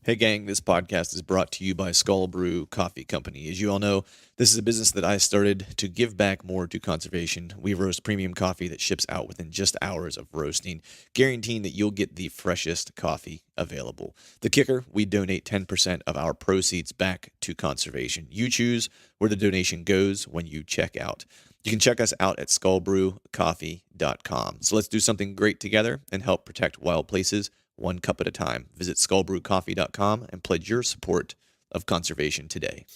Hey gang, this podcast is brought to you by Skull Brew Coffee Company. As you all know, this is a business that I started to give back more to conservation. We roast premium coffee that ships out within just hours of roasting, guaranteeing that you'll get the freshest coffee available. The kicker, we donate 10% of our proceeds back to conservation. You choose where the donation goes when you check out. You can check us out at skullbrewcoffee.com. So let's do something great together and help protect wild places one cup at a time. Visit skullbrewcoffee.com and pledge your support of conservation today.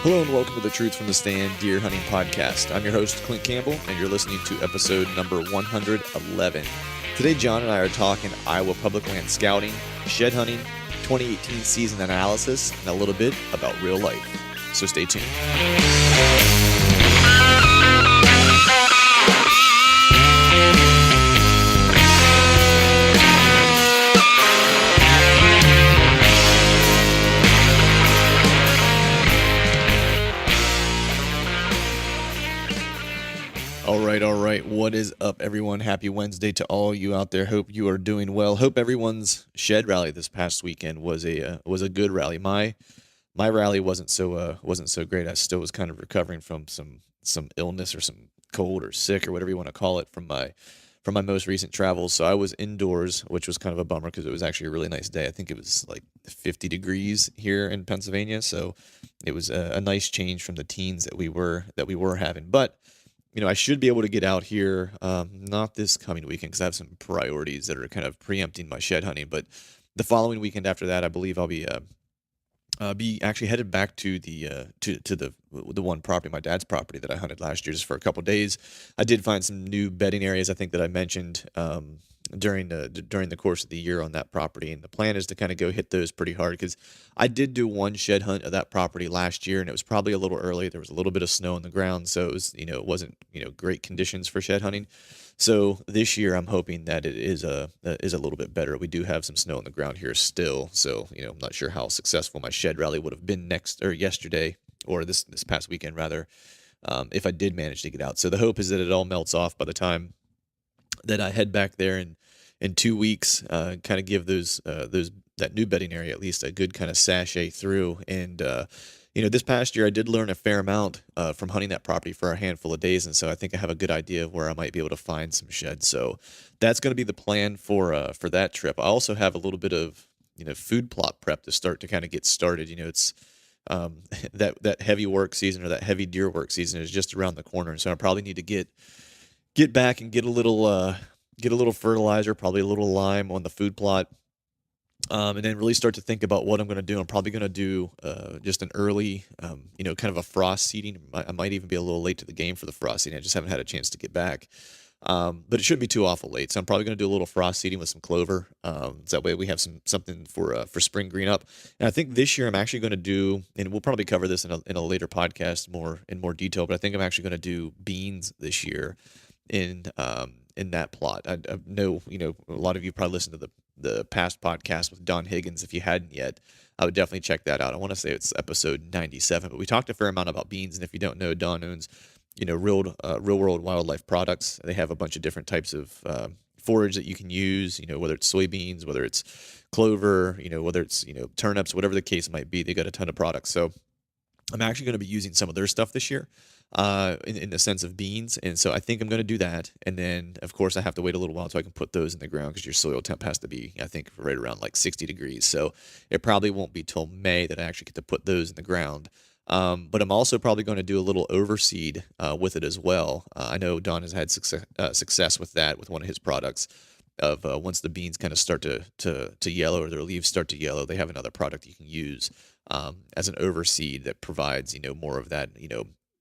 Hello and welcome to the Truth from the Stand Deer Hunting Podcast. I'm your host, Clint Campbell, and you're listening to episode number 111. Today, John and I are talking Iowa public land scouting, shed hunting, 2018 season analysis, and a little bit about real life. So stay tuned. All right. What is up, everyone? Happy Wednesday to all you out there. Hope you are doing well. Hope everyone's shed rally this past weekend was a good rally. My rally wasn't so great. I still was kind of recovering from some illness or some cold or sick or whatever you want to call it from my most recent travels. So I was indoors, which was kind of a bummer because it was actually a really nice day. I think it was like 50 degrees here in Pennsylvania, so it was a nice change from the teens that we were having. But I should be able to get out here, not this coming weekend because I have some priorities that are kind of preempting my shed hunting. But the following weekend after that, I believe I'll be actually headed back to the one property, my dad's property that I hunted last year, just for a couple of days. I did find some new bedding areas, I think, that I mentioned during the course of the year on that property, and the plan is to kind of go hit those pretty hard because I did do one shed hunt of that property last year, and it was probably a little early. There was a little bit of snow on the ground, so it was it wasn't great conditions for shed hunting. So this year I'm hoping that it is a little bit better. We do have some snow on the ground here still, so I'm not sure how successful my shed rally would have been yesterday or this past weekend rather, if I did manage to get out. So the hope is that it all melts off by the time that I head back there in 2 weeks, kind of give that new bedding area at least a good kind of sashay through. And this past year I did learn a fair amount from hunting that property for a handful of days, and so I think I have a good idea of where I might be able to find some sheds. So that's going to be the plan for that trip. I also have a little bit of food plot prep to start to kind of get started. It's that heavy work season or that heavy deer work season is just around the corner, and so I probably need to get back and get a little fertilizer, probably a little lime on the food plot, and then really start to think about what I'm going to do. I'm probably going to do just an early, kind of a frost seeding. I might even be a little late to the game for the frost seeding. I just haven't had a chance to get back. But it shouldn't be too awful late. So I'm probably going to do a little frost seeding with some clover. So that way we have something for spring green up. And I think this year I'm actually going to do, and we'll probably cover this in a later podcast in more detail, but I think I'm actually going to do beans this year in that plot. I know, a lot of you probably listened to the past podcast with Don Higgins. If you hadn't yet, I would definitely check that out. I want to say it's episode 97, but we talked a fair amount about beans. And if you don't know, Don owns, real world wildlife products. They have a bunch of different types of forage that you can use, whether it's soybeans, whether it's clover, whether it's, turnips, whatever the case might be. They got a ton of products. So I'm actually going to be using some of their stuff this year in the sense of beans. And so I think I'm going to do that. And then, of course, I have to wait a little while so I can put those in the ground because your soil temp has to be, I think, right around like 60 degrees. So it probably won't be till May that I actually get to put those in the ground. But I'm also probably going to do a little overseed with it as well. I know Don has had success with that with one of his products. Of once the beans kind of start to yellow or their leaves start to yellow, they have another product you can use as an overseed that provides more of that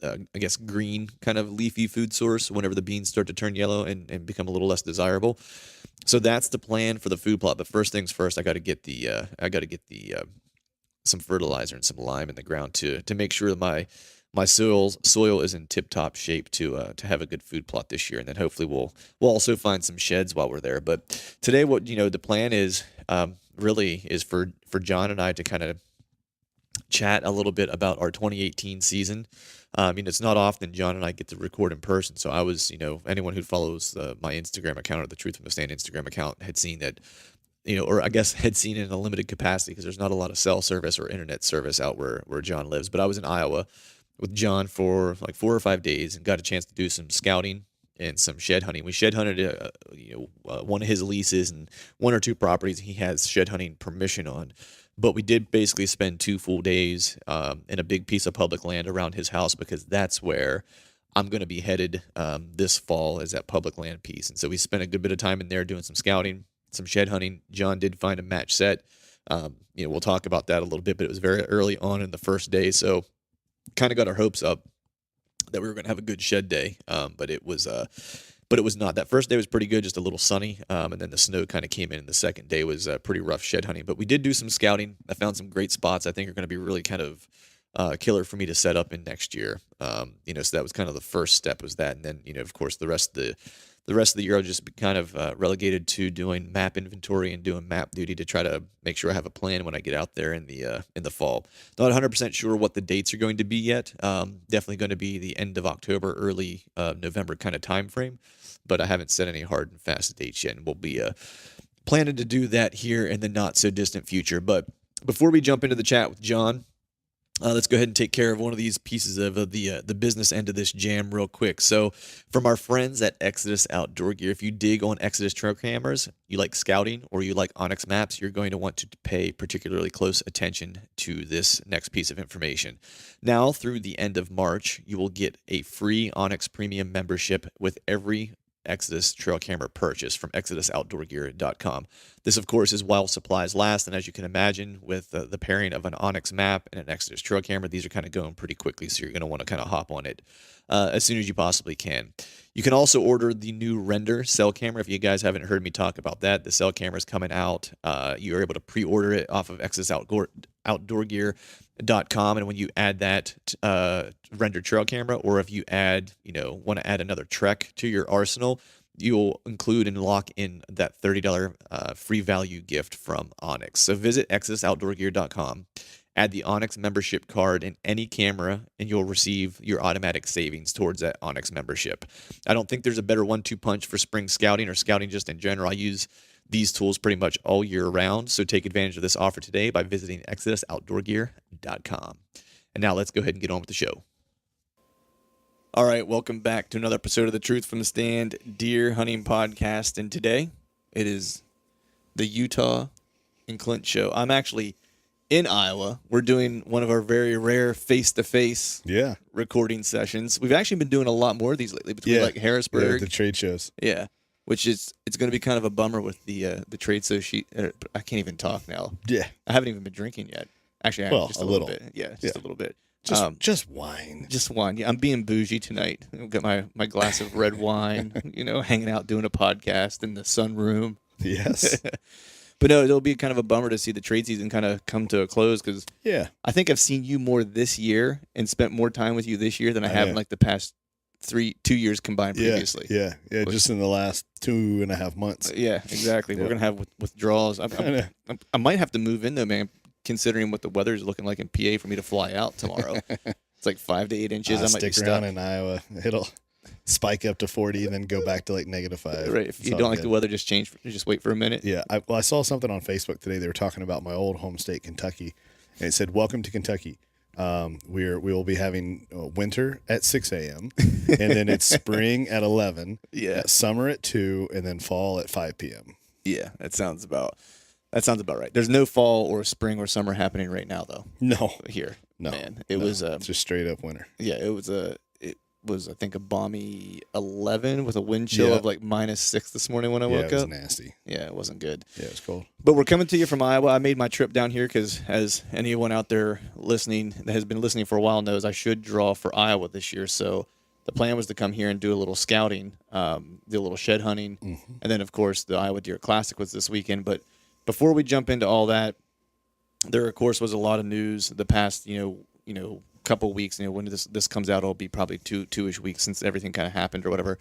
I guess green kind of leafy food source whenever the beans start to turn yellow and become a little less desirable. So that's the plan for the food plot. But first things first, I got to get some fertilizer and some lime in the ground to make sure that my soil is in tip-top shape to have a good food plot this year. And then hopefully we'll also find some sheds while we're there. But today, what the plan is really is for John and I to kind of chat a little bit about our 2018 season. It's not often John and I get to record in person. So I was, anyone who follows my Instagram account or the Truth from the Stand Instagram account had seen that, or I guess had seen it in a limited capacity because there's not a lot of cell service or internet service out where John lives. But I was in Iowa with John for like 4 or 5 days and got a chance to do some scouting and some shed hunting. We shed hunted, one of his leases and 1 or 2 properties he has shed hunting permission on. But we did basically spend 2 full days in a big piece of public land around his house because that's where I'm going to be headed this fall, is that public land piece. And so we spent a good bit of time in there doing some scouting, some shed hunting. John did find a match set. We'll talk about that a little bit, but it was very early on in the first day. So kind of got our hopes up that we were going to have a good shed day. But it was not. That first day was pretty good, just a little sunny. And then the snow kind of came in. And the second day was pretty rough shed hunting. But we did do some scouting. I found some great spots I think are going to be really kind of killer for me to set up in next year. So that was kind of the first step, was that. And then, of course, the rest of the year I'll just be kind of relegated to doing map inventory and doing map duty to try to make sure I have a plan when I get out there in the fall. Not 100% sure what the dates are going to be yet. Definitely going to be the end of October, early November kind of time frame, but I haven't set any hard and fast dates yet, and we'll be planning to do that here in the not so distant future. But before we jump into the chat with John, let's go ahead and take care of one of these pieces of the business end of this jam real quick. So from our friends at Exodus Outdoor Gear, if you dig on Exodus trail cameras, you like scouting, or you like Onyx maps, you're going to want to pay particularly close attention to this next piece of information. Now through the end of March, you will get a free Onyx Premium membership with every Exodus trail camera purchase from ExodusOutdoorGear.com. This, of course, is while supplies last, and as you can imagine, with the pairing of an Onyx map and an Exodus trail camera, these are kind of going pretty quickly, so you're going to want to kind of hop on it as soon as you possibly can. You can also order the new Render cell camera. If you guys haven't heard me talk about that, the cell camera is coming out. You're able to pre-order it off of ExodusOutdoorGear.com, and when you add that Render trail camera, or if you want to add another Trek to your arsenal, you'll include and lock in that $30 free value gift from Onyx. So visit ExodusOutdoorGear.com, add the Onyx membership card in any camera, and you'll receive your automatic savings towards that Onyx membership. I don't think there's a better 1-2 punch for spring scouting or scouting just in general. I use these tools pretty much all year round, so take advantage of this offer today by visiting ExodusOutdoorGear.com. And now let's go ahead and get on with the show. All right, welcome back to another episode of the Truth from the Stand Deer Hunting Podcast. And today it is the Utah and Clint show. I'm actually in Iowa. We're doing one of our very rare face-to-face recording sessions. We've actually been doing a lot more of these lately between like Harrisburg. The trade shows. Yeah, which is, it's going to be kind of a bummer with the trade show sheet. I can't even talk now. Yeah. I haven't even been drinking yet. Actually, I just a little bit. Yeah, just a little bit. Just wine. Just wine. Yeah, I'm being bougie tonight. I've got my glass of red wine, hanging out doing a podcast in the sunroom. Yes. But no, it'll be kind of a bummer to see the trade season kind of come to a close, because I think I've seen you more this year and spent more time with you this year than I have in like the past 2 years combined previously. Yeah, just in the last 2.5 months. Yeah, exactly. We're going to have withdrawals. I might have to move in though, man, considering what the weather is looking like in PA for me to fly out tomorrow. It's like 5 to 8 inches. I might stick around in Iowa. It'll spike up to 40 and then go back to like -5. Right. If you don't like the weather, just wait for a minute. Yeah. I saw something on Facebook today. They were talking about my old home state, Kentucky, and it said, "Welcome to Kentucky. We will be having winter at 6 a.m. and then it's spring at 11. Yeah. Summer at 2, and then fall at 5 p.m. Yeah, that sounds about right. There's no fall or spring or summer happening right now, though. No, here, no, man. It was just straight up winter. Yeah, it was I think a balmy 11 with a wind chill of like -6 this morning when I woke up. Yeah, it was nasty. Yeah, it wasn't good. Yeah, it was cold. But we're coming to you from Iowa. I made my trip down here because, as anyone out there listening that has been listening for a while knows, I should draw for Iowa this year. So the plan was to come here and do a little scouting, do a little shed hunting, and then of course the Iowa Deer Classic was this weekend. But before we jump into all that, there of course was a lot of news the past couple weeks. When this comes out, it'll be probably two-ish weeks since everything kind of happened or whatever.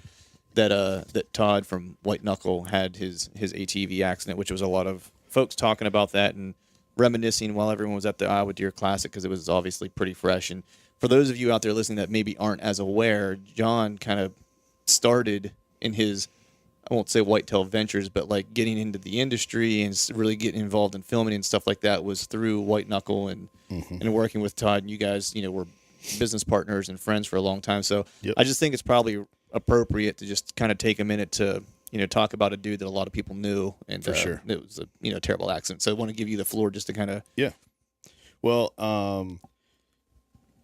That Todd from White Knuckle had his ATV accident, which was a lot of folks talking about that and reminiscing while everyone was at the Iowa Deer Classic, because it was obviously pretty fresh. And for those of you out there listening that maybe aren't as aware, John kind of started in his, I won't say whitetail ventures, but like getting into the industry and really getting involved in filming and stuff like that was through White Knuckle and working with Todd. And you guys, were business partners and friends for a long time. So I just think it's probably appropriate to just kind of take a minute to, talk about a dude that a lot of people knew. And for sure, it was a terrible accident. So I want to give you the floor just to kind of. Yeah. Well,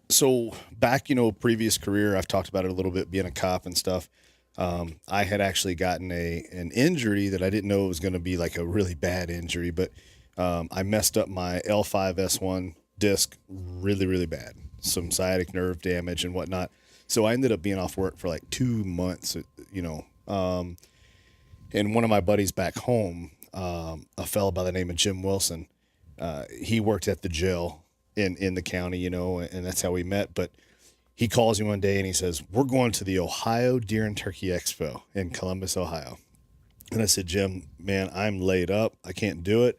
so back, previous career, I've talked about it a little bit, being a cop and stuff. I had actually gotten an injury that I didn't know was going to be like a really bad injury, but I messed up my L5S1 disc really, really bad. Some sciatic nerve damage and whatnot. So I ended up being off work for like 2 months, and one of my buddies back home, a fellow by the name of Jim Wilson, he worked at the jail in the county, and that's how we met. But he calls me one day and he says, we're going to the Ohio Deer and Turkey Expo in Columbus, Ohio. And I said, Jim, man, I'm laid up. I can't do it.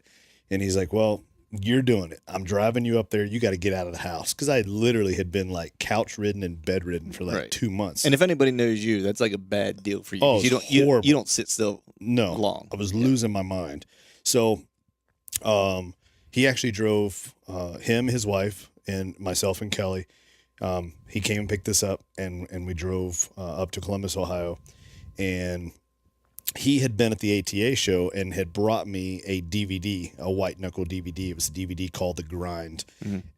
And he's like, well, you're doing it. I'm driving you up there. You got to get out of the house. Because I literally had been like couch ridden and bed ridden for like 2 months. And if anybody knows you, that's like a bad deal for you. Oh, you don't sit still long. I was losing my mind. So he actually drove him, his wife, and myself and Kelly. He came and picked us up, and we drove up to Columbus, Ohio. And he had been at the ATA show and had brought me a DVD, a White Knuckle DVD. It was a DVD called The Grind.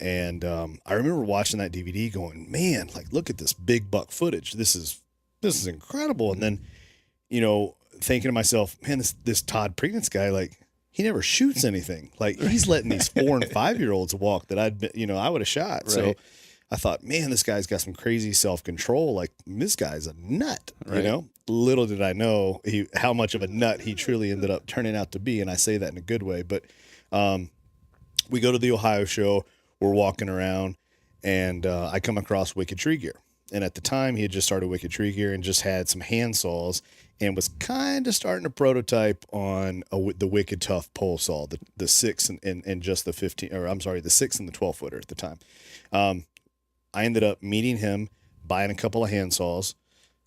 And I remember watching that DVD going, man, like, look at this big buck footage. This is incredible. And then, thinking to myself, man, this Todd Pregnance guy, like, he never shoots anything. Like, he's letting these 4 and 5 year olds walk that I would have shot. Right. So I thought, man, this guy's got some crazy self-control. Like, this guy's a nut, right. Little did I know how much of a nut he truly ended up turning out to be. And I say that in a good way. But we go to the Ohio show. We're walking around, and I come across Wicked Tree Gear. And at the time, he had just started Wicked Tree Gear and just had some hand saws and was kind of starting to prototype on the Wicked Tough pole saw, the 6 and just the 15, or I'm sorry, the 6 and the 12 footer at the time. I ended up meeting him, buying a couple of hand saws.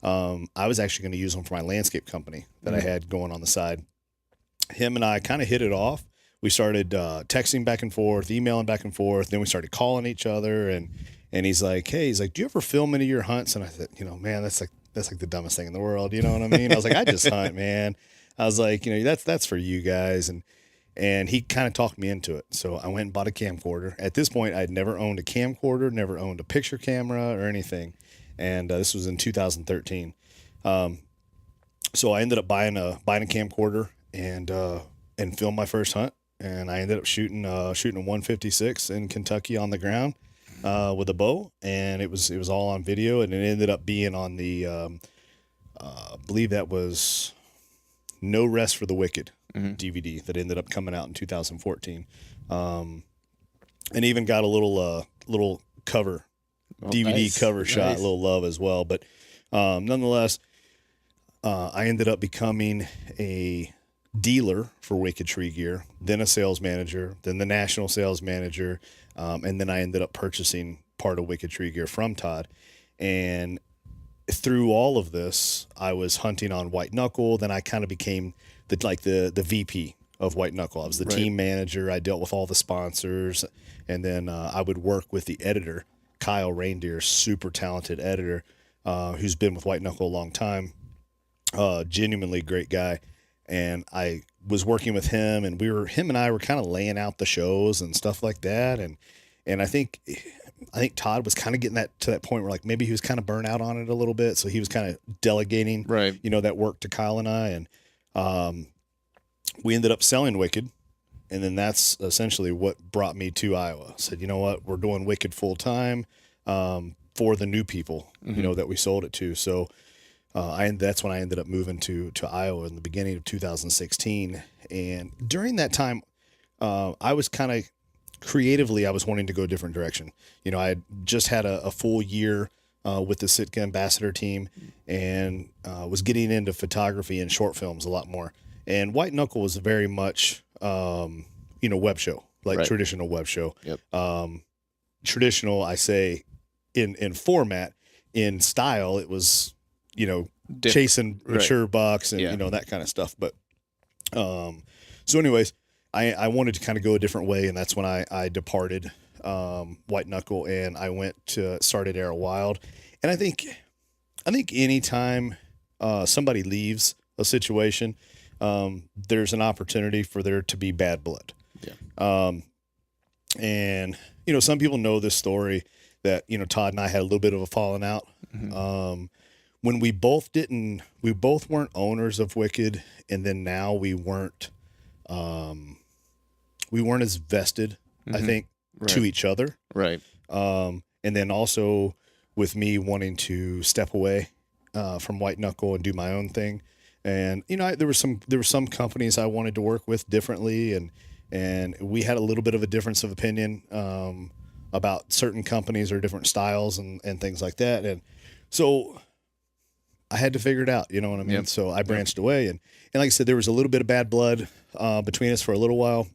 I was actually going to use them for my landscape company that I had going on the side. Him and I kind of hit it off. We started texting back and forth, emailing back and forth. Then we started calling each other, and he's like, do you ever film any of your hunts? And I said, man, that's like the dumbest thing in the world. You know what I mean? I was like, I just hunt, man. I was like, that's for you guys. And he kind of talked me into it. So I went and bought a camcorder. At this point, I'd never owned a camcorder, never owned a picture camera or anything. And this was in 2013. So I ended up buying a camcorder and filmed my first hunt. And I ended up shooting a 156 in Kentucky on the ground with a bow. And it was all on video. And it ended up being on the, I believe that was No Rest for the Wicked DVD that ended up coming out in 2014. And even got a little cover, DVD cover shot, a little love as well. But nonetheless, I ended up becoming a dealer for Wicked Tree Gear, then a sales manager, then the national sales manager, and then I ended up purchasing part of Wicked Tree Gear from Todd. And through all of this, I was hunting on White Knuckle. Then I kind of became the VP of White Knuckle. I was the team manager. I dealt with all the sponsors, and then I would work with the editor, Kyle Reindeer, super talented editor, who's been with White Knuckle a long time. Genuinely great guy. And I was working with him, and him and I were kind of laying out the shows and stuff like that. And I think Todd was kind of getting to that point where like maybe he was kind of burnt out on it a little bit. So he was kind of delegating, that work to Kyle and I. And we ended up selling Wicked. And then that's essentially what brought me to Iowa. I said, you know what, we're doing Wicked full time for the new people, that we sold it to. So that's when I ended up moving to Iowa in the beginning of 2016. And during that time, I was kind of creatively, I was wanting to go a different direction. I had just had a full year with the Sitka Ambassador team and was getting into photography and short films a lot more. And White Knuckle was very much, web show, like traditional web show. Yep. Traditional, I say, in format. In style, it was, chasing mature bucks and, that kind of stuff. But, so anyways, I wanted to kind of go a different way. And that's when I departed, White Knuckle, and I started Arrow Wild. And I think anytime, somebody leaves a situation, there's an opportunity for there to be bad blood. Yeah. And, some people know this story that, Todd and I had a little bit of a falling out. Mm-hmm. When we both weren't owners of Wicked. And then now we weren't as vested, I think, to each other. Right. And then also with me wanting to step away, from White Knuckle and do my own thing. And, there were some companies I wanted to work with differently, and we had a little bit of a difference of opinion, about certain companies or different styles and things like that. And so I had to figure it out, you know what I mean? Yep. So I branched away, and like I said, there was a little bit of bad blood, between us for a little while,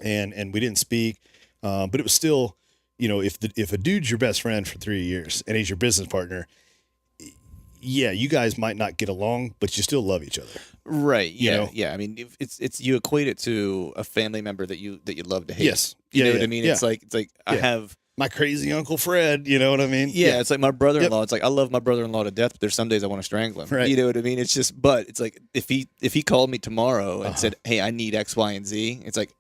and we didn't speak. But it was still, if a dude's your best friend for 3 years and he's your business partner, yeah, you guys might not get along, but you still love each other. Right. Yeah. Yeah. I mean, it's you equate it to a family member that you love to hate. Yes. You know what I mean? Yeah. It's like I have my crazy Uncle Fred, you know what I mean? Yeah. It's like my brother-in-law. Yep. It's like, I love my brother-in-law to death, but there's some days I want to strangle him. Right. You know what I mean? It's just, but it's like, if he called me tomorrow and said, hey, I need X, Y, and Z, it's like,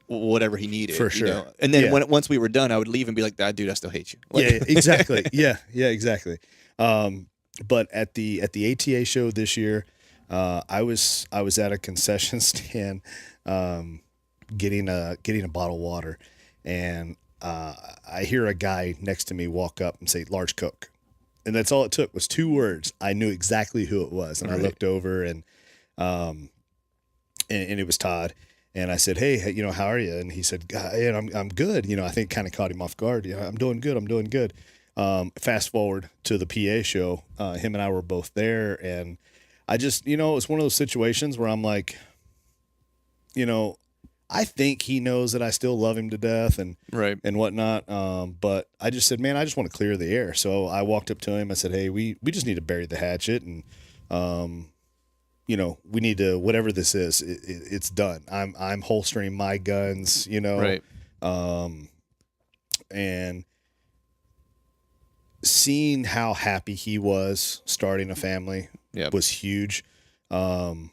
whatever he needed. For sure. And then once we were done, I would leave and be like, dude, I still hate you. Like, yeah, exactly. Yeah, exactly. But at the ATA show this year, I was at a concession stand, getting a bottle of water, and I hear a guy next to me walk up and say, "Large Coke," and that's all it took was 2 words. I knew exactly who it was, and I looked over, and it was Todd. And I said, "Hey, how are you?" And he said, I'm good. I think kind of caught him off guard. I'm doing good. Fast forward to the PA show, him and I were both there, and I just, it's one of those situations where I'm like, I think he knows that I still love him to death and whatnot. But I just said, man, I just want to clear the air. So I walked up to him. I said, hey, we just need to bury the hatchet, and we need to, whatever this is, it's done. I'm holstering my guns, and seeing how happy he was starting a family was huge. And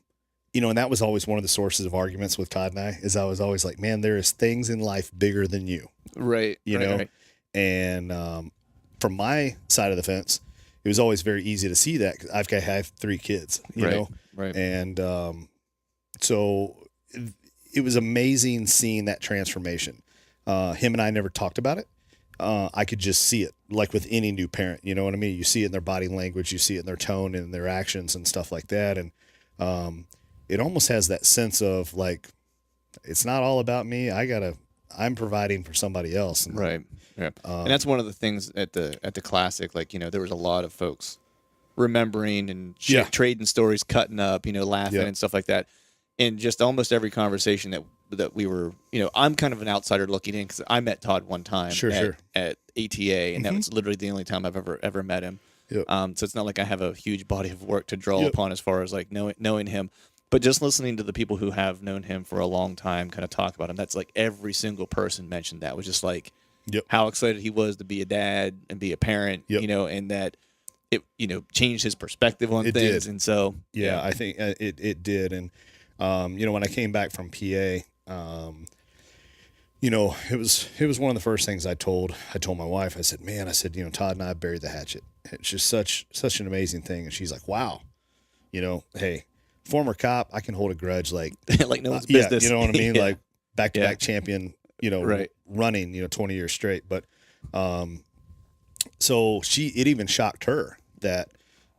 that was always one of the sources of arguments with Todd and I, is I was always like, man, there is things in life bigger than you. Right. Right. And from my side of the fence, it was always very easy to see that, 'cause I have 3 kids, you know? Right. And so it was amazing seeing that transformation. Him and I never talked about it. I could just see it, like with any new parent, you know what I mean? You see it in their body language, you see it in their tone and their actions and stuff like that. And it almost has that sense of like, it's not all about me. I'm providing for somebody else. And, right. Yeah. And that's one of the things at the Classic, like, there was a lot of folks remembering and trading stories, cutting up, laughing and stuff like that. And just almost every conversation that we were, I'm kind of an outsider looking in, because I met Todd one time at ATA, and that was literally the only time I've ever met him. Yep. So it's not like I have a huge body of work to draw upon as far as like knowing him. But just listening to the people who have known him for a long time kind of talk about him, that's like every single person mentioned that, was just like how excited he was to be a dad and be a parent, and that it, changed his perspective on things. And so, I think it did. And, when I came back from PA, it was one of the first things I told my wife. I said, man, Todd and I buried the hatchet. It's just such an amazing thing. And she's like, wow, hey, former cop, I can hold a grudge like like no one's business. You know what I mean? Like back-to-back champion, running, 20 years straight. But so it even shocked her that,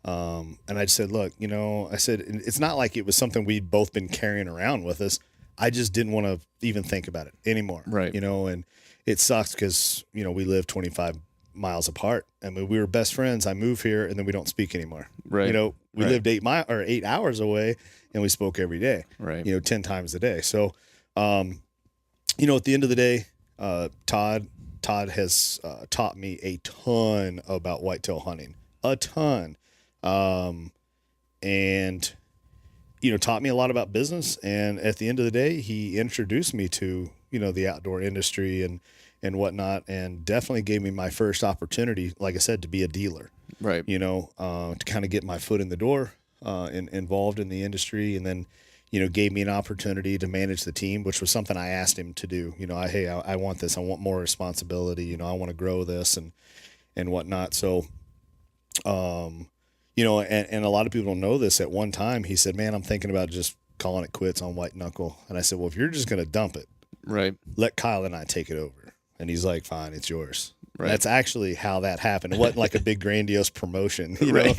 and I said, look, I said, it's not like it was something we'd both been carrying around with us. I just didn't want to even think about it anymore. Right. And it sucks because, we live 25 miles apart. I mean, we were best friends. I moved here and then we don't speak anymore. Right. We lived 8 hours away and we spoke every day, right. 10 times a day. So, at the end of the day, Todd Todd has taught me a ton about whitetail hunting, a ton, and taught me a lot about business. And at the end of the day, he introduced me to the outdoor industry and whatnot, and definitely gave me my first opportunity, like I said, to be a dealer. Right. To kind of get my foot in the door, involved in the industry, and then gave me an opportunity to manage the team, which was something I asked him to do. I want this. I want more responsibility. I want to grow this and whatnot. So, and a lot of people don't know this. At one time, he said, "Man, I'm thinking about just calling it quits on white knuckle." And I said, "Well, if you're just going to dump it, Right. let Kyle and I take it over." And he's like, "Fine, it's yours." Right. That's actually how that happened. It wasn't like a big grandiose promotion, Right.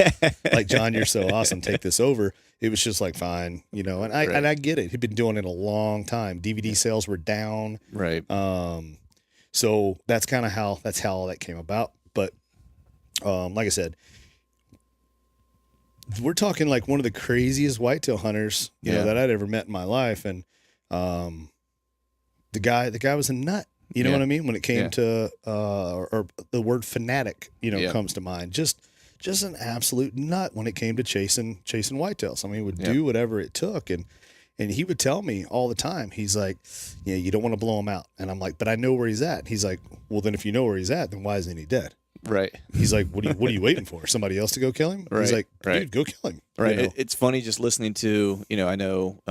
like, "John, you're so awesome, take this over." It was just like, fine, and I get it. He'd been doing it a long time. DVD sales were down. Right. So that's kind of how all that came about. But like I said, we're talking like one of the craziest whitetail hunters, that I'd ever met in my life. And the guy was a nut. You know what I mean? When it came to or the word fanatic, comes to mind. Just an absolute nut when it came to chasing whitetails. I mean, he would do whatever it took. And he would tell me all the time, he's like, you don't want to blow him out. And I'm like, but I know where he's at. He's like, well, then if you know where he's at, then why isn't he dead? Right. He's like, what are you waiting for? Somebody else to go kill him? Right. He's like, dude, Right. go kill him. Right. It's funny just listening to, I know,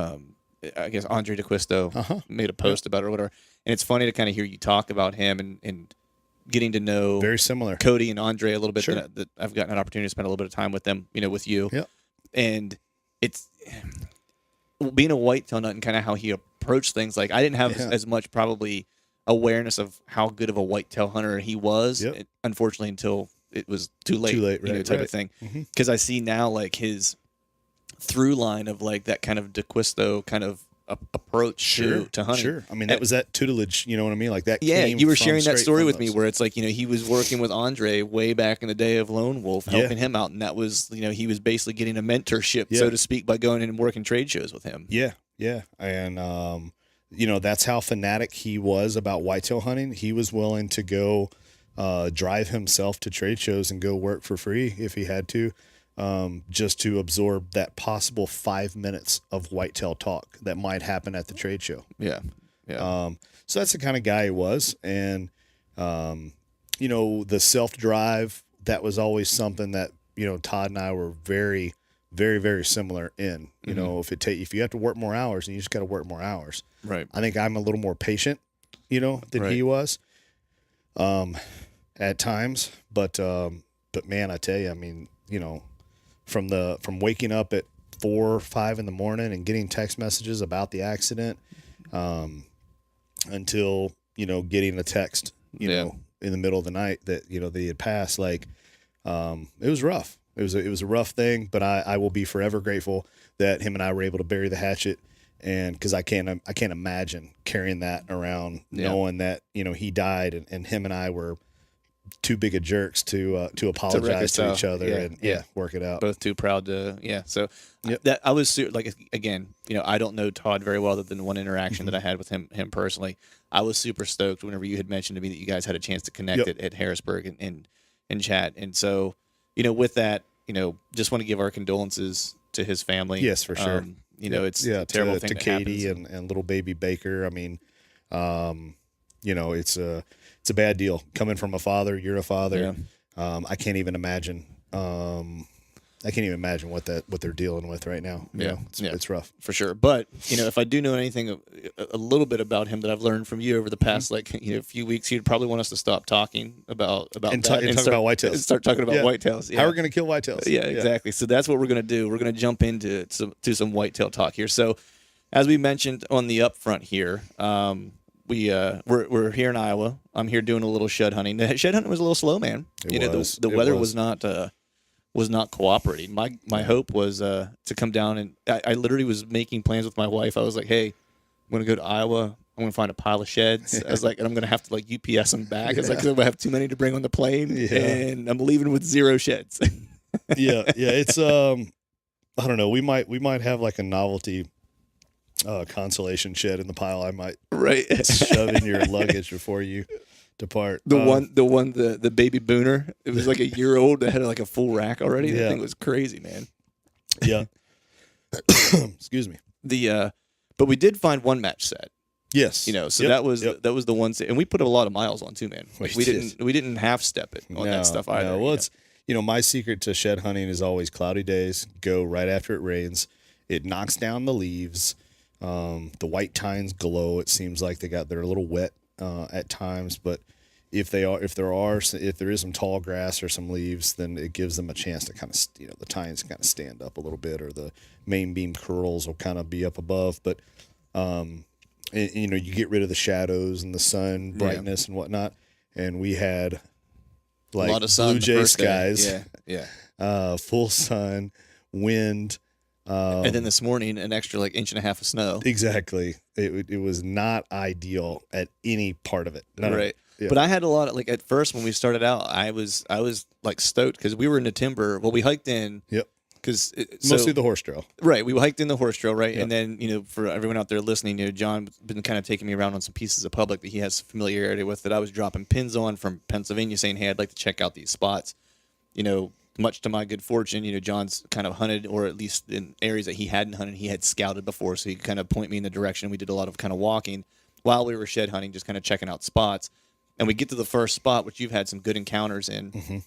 I guess Andre DeQuisto made a post about it or whatever. And it's funny to kind of hear you talk about him and getting to know very similar Cody and Andre a little bit. Sure. That I've gotten an opportunity to spend a little bit of time with them, with you. Yeah. And it's being a whitetail nut and kind of how he approached things. Like I didn't have as much probably awareness of how good of a whitetail hunter he was, unfortunately, until it was too late, right, type of thing. Because I see now like his through line of like that kind of DeQuisto kind of approach to hunting. Sure. I mean, that was that tutelage, you know what I mean? Like that. Yeah, came you were from sharing that straight story from with me those. where it's like, he was working with Andre way back in the day of Lone Wolf, helping him out. And that was, he was basically getting a mentorship, so to speak, by going in and working trade shows with him. Yeah. Yeah. And, that's how fanatic he was about whitetail hunting. He was willing to go drive himself to trade shows and go work for free if he had to. Just to absorb that possible 5 minutes of whitetail talk that might happen at the trade show. Yeah. Yeah. So that's the kind of guy he was. And, the self-drive, that was always something that, Todd and I were very, very, very similar in. If you have to work more hours, then you just got to work more hours. Right. I think I'm a little more patient, than he was, at times. But man, I tell you, I mean, from waking up at 4 or 5 in the morning and getting text messages about the accident, until, getting a text, in the middle of the night that, they had passed, like, it was rough. It was a rough thing, but I will be forever grateful that him and I were able to bury the hatchet. And cause I can't imagine carrying that around, knowing that, he died and him and I were too big of jerks to apologize to each other and work it out. Both too proud to, So that I was like, again, I don't know Todd very well other than one interaction that I had with him personally. I was super stoked whenever you had mentioned to me that you guys had a chance to connect at Harrisburg and chat. And so, with that, just want to give our condolences to his family. Yes, for sure. It's a terrible thing to that Katie happens. and little baby Baker. I mean, it's a bad deal coming from a father. You're a father. Yeah. I can't even imagine. What they're dealing with right now. It's rough for sure. But if I do know anything a little bit about him that I've learned from you over the past few weeks, you'd probably want us to stop talking about and that and talk about whitetails. And start talking about whitetails. Yeah. How we're going to kill whitetails? Yeah, exactly. So that's what we're going to do. We're going to jump into some whitetail talk here. So as we mentioned on the upfront here, we're here in Iowa. I'm here doing a little shed hunting. The shed hunting was a little slow, man. The weather was not cooperating. My hope was to come down, and I literally was making plans with my wife. I was like, hey, I'm going to go to Iowa. I'm going to find a pile of sheds. I was like, and I'm going to have to like UPS them back. I was like, 'cause I'm going to have too many to bring on the plane, and I'm leaving with 0 sheds. Yeah. It's I don't know. We might have like a novelty consolation shed in the pile. I might shove in your luggage before you depart. The baby booner. It was like a year old that had like a full rack already. That thing was crazy, man. Yeah. Excuse me. But we did find one match set. Yes. So that was the one, and we put a lot of miles on too, man. We didn't half step it on that stuff either. No. Well, it's my secret to shed hunting is always cloudy days. Go right after it rains. It knocks down the leaves. The white tines glow. It seems like they're a little wet at times, but if there is some tall grass or some leaves, then it gives them a chance to kind of the tines kind of stand up a little bit, or the main beam curls will kind of be up above. But you get rid of the shadows and the sun brightness and whatnot. And we had like a lot of sun blue jay skies, full sun, wind. And then this morning, an extra like inch and a half of snow. Exactly. It was not ideal at any part of it. Right. Yeah. But I had a lot of, like, at first when we started out, I was like stoked because we were in the timber. Well, we hiked in. Yep. Because mostly the horse trail. Right. We hiked in the horse trail, right? Yep. And then, for everyone out there listening, John's been kind of taking me around on some pieces of public that he has familiarity with, that I was dropping pins on from Pennsylvania, saying, hey, I'd like to check out these spots. Much to my good fortune, John's kind of hunted, or at least in areas that he hadn't hunted, he had scouted before, so he could kind of point me in the direction. We did a lot of kind of walking while we were shed hunting, just kind of checking out spots. And we get to the first spot, which you've had some good encounters in. Mm-hmm.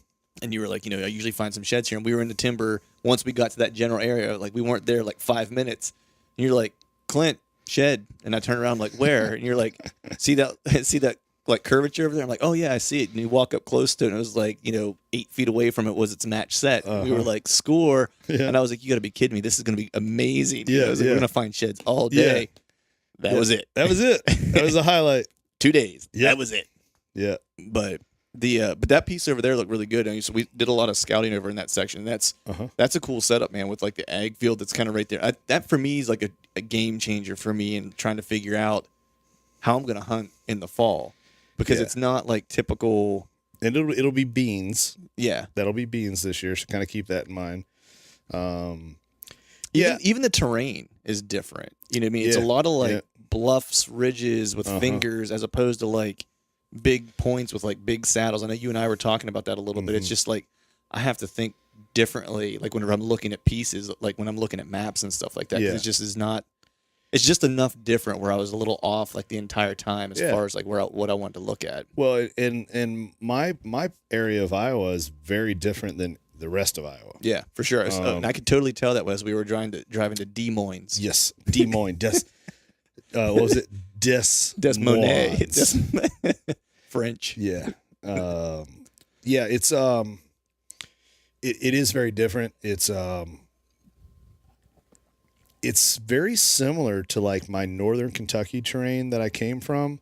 And you were like, I usually find some sheds here. And we were in the timber. Once we got to that general area, like, we weren't there like 5 minutes. And you're like, Clint, shed. And I turn around, I'm like, where? And you're like, see that like curvature over there? I'm like, oh yeah, I see it. And you walk up close to it, and it was like, 8 feet away from it was its match set. Uh-huh. We were like, score. Yeah. And I was like, you got to be kidding me. This is going to be amazing. Yeah, I was like, we're going to find sheds all day. Yeah. That was it. That was it. That was the highlight. 2 days. Yeah. That was it. Yeah. But that piece over there looked really good. So we did a lot of scouting over in that section. That's a cool setup, man, with like the ag field that's kind of right there. That for me is like a game changer for me in trying to figure out how I'm going to hunt in the fall, because it's not like typical. And it'll be beans. Yeah. That'll be beans this year. So kind of keep that in mind. Even the terrain is different. You know what I mean? It's a lot of like bluffs, ridges with fingers, as opposed to like big points with like big saddles. I know you and I were talking about that a little bit. It's just like I have to think differently, like whenever I'm looking at pieces, like when I'm looking at maps and stuff like that. Yeah. It just is not. It's just enough different where I was a little off like the entire time as far as like what I wanted to look at. Well, and my area of Iowa is very different than the rest of Iowa. Yeah, for sure. And I could totally tell that as we were driving to Des Moines. Yes, Des Moines. What was it? Des Moines. French. Yeah. It's it is very different. It's very similar to like my northern Kentucky terrain that I came from,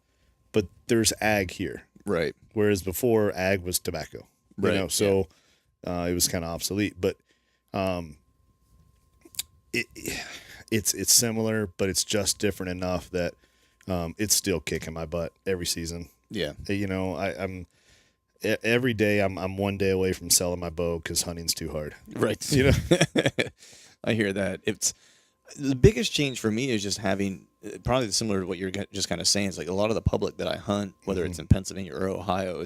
but there's ag here. Right. Whereas before ag was tobacco. Right. So it was kind of obsolete, but it's similar, but it's just different enough that it's still kicking my butt every season. Yeah. I'm every day I'm 1 day away from selling my bow because hunting's too hard. Right. I hear that. It's the biggest change for me is just having probably similar to what you're just kind of saying. It's like a lot of the public that I hunt, whether it's in Pennsylvania or Ohio,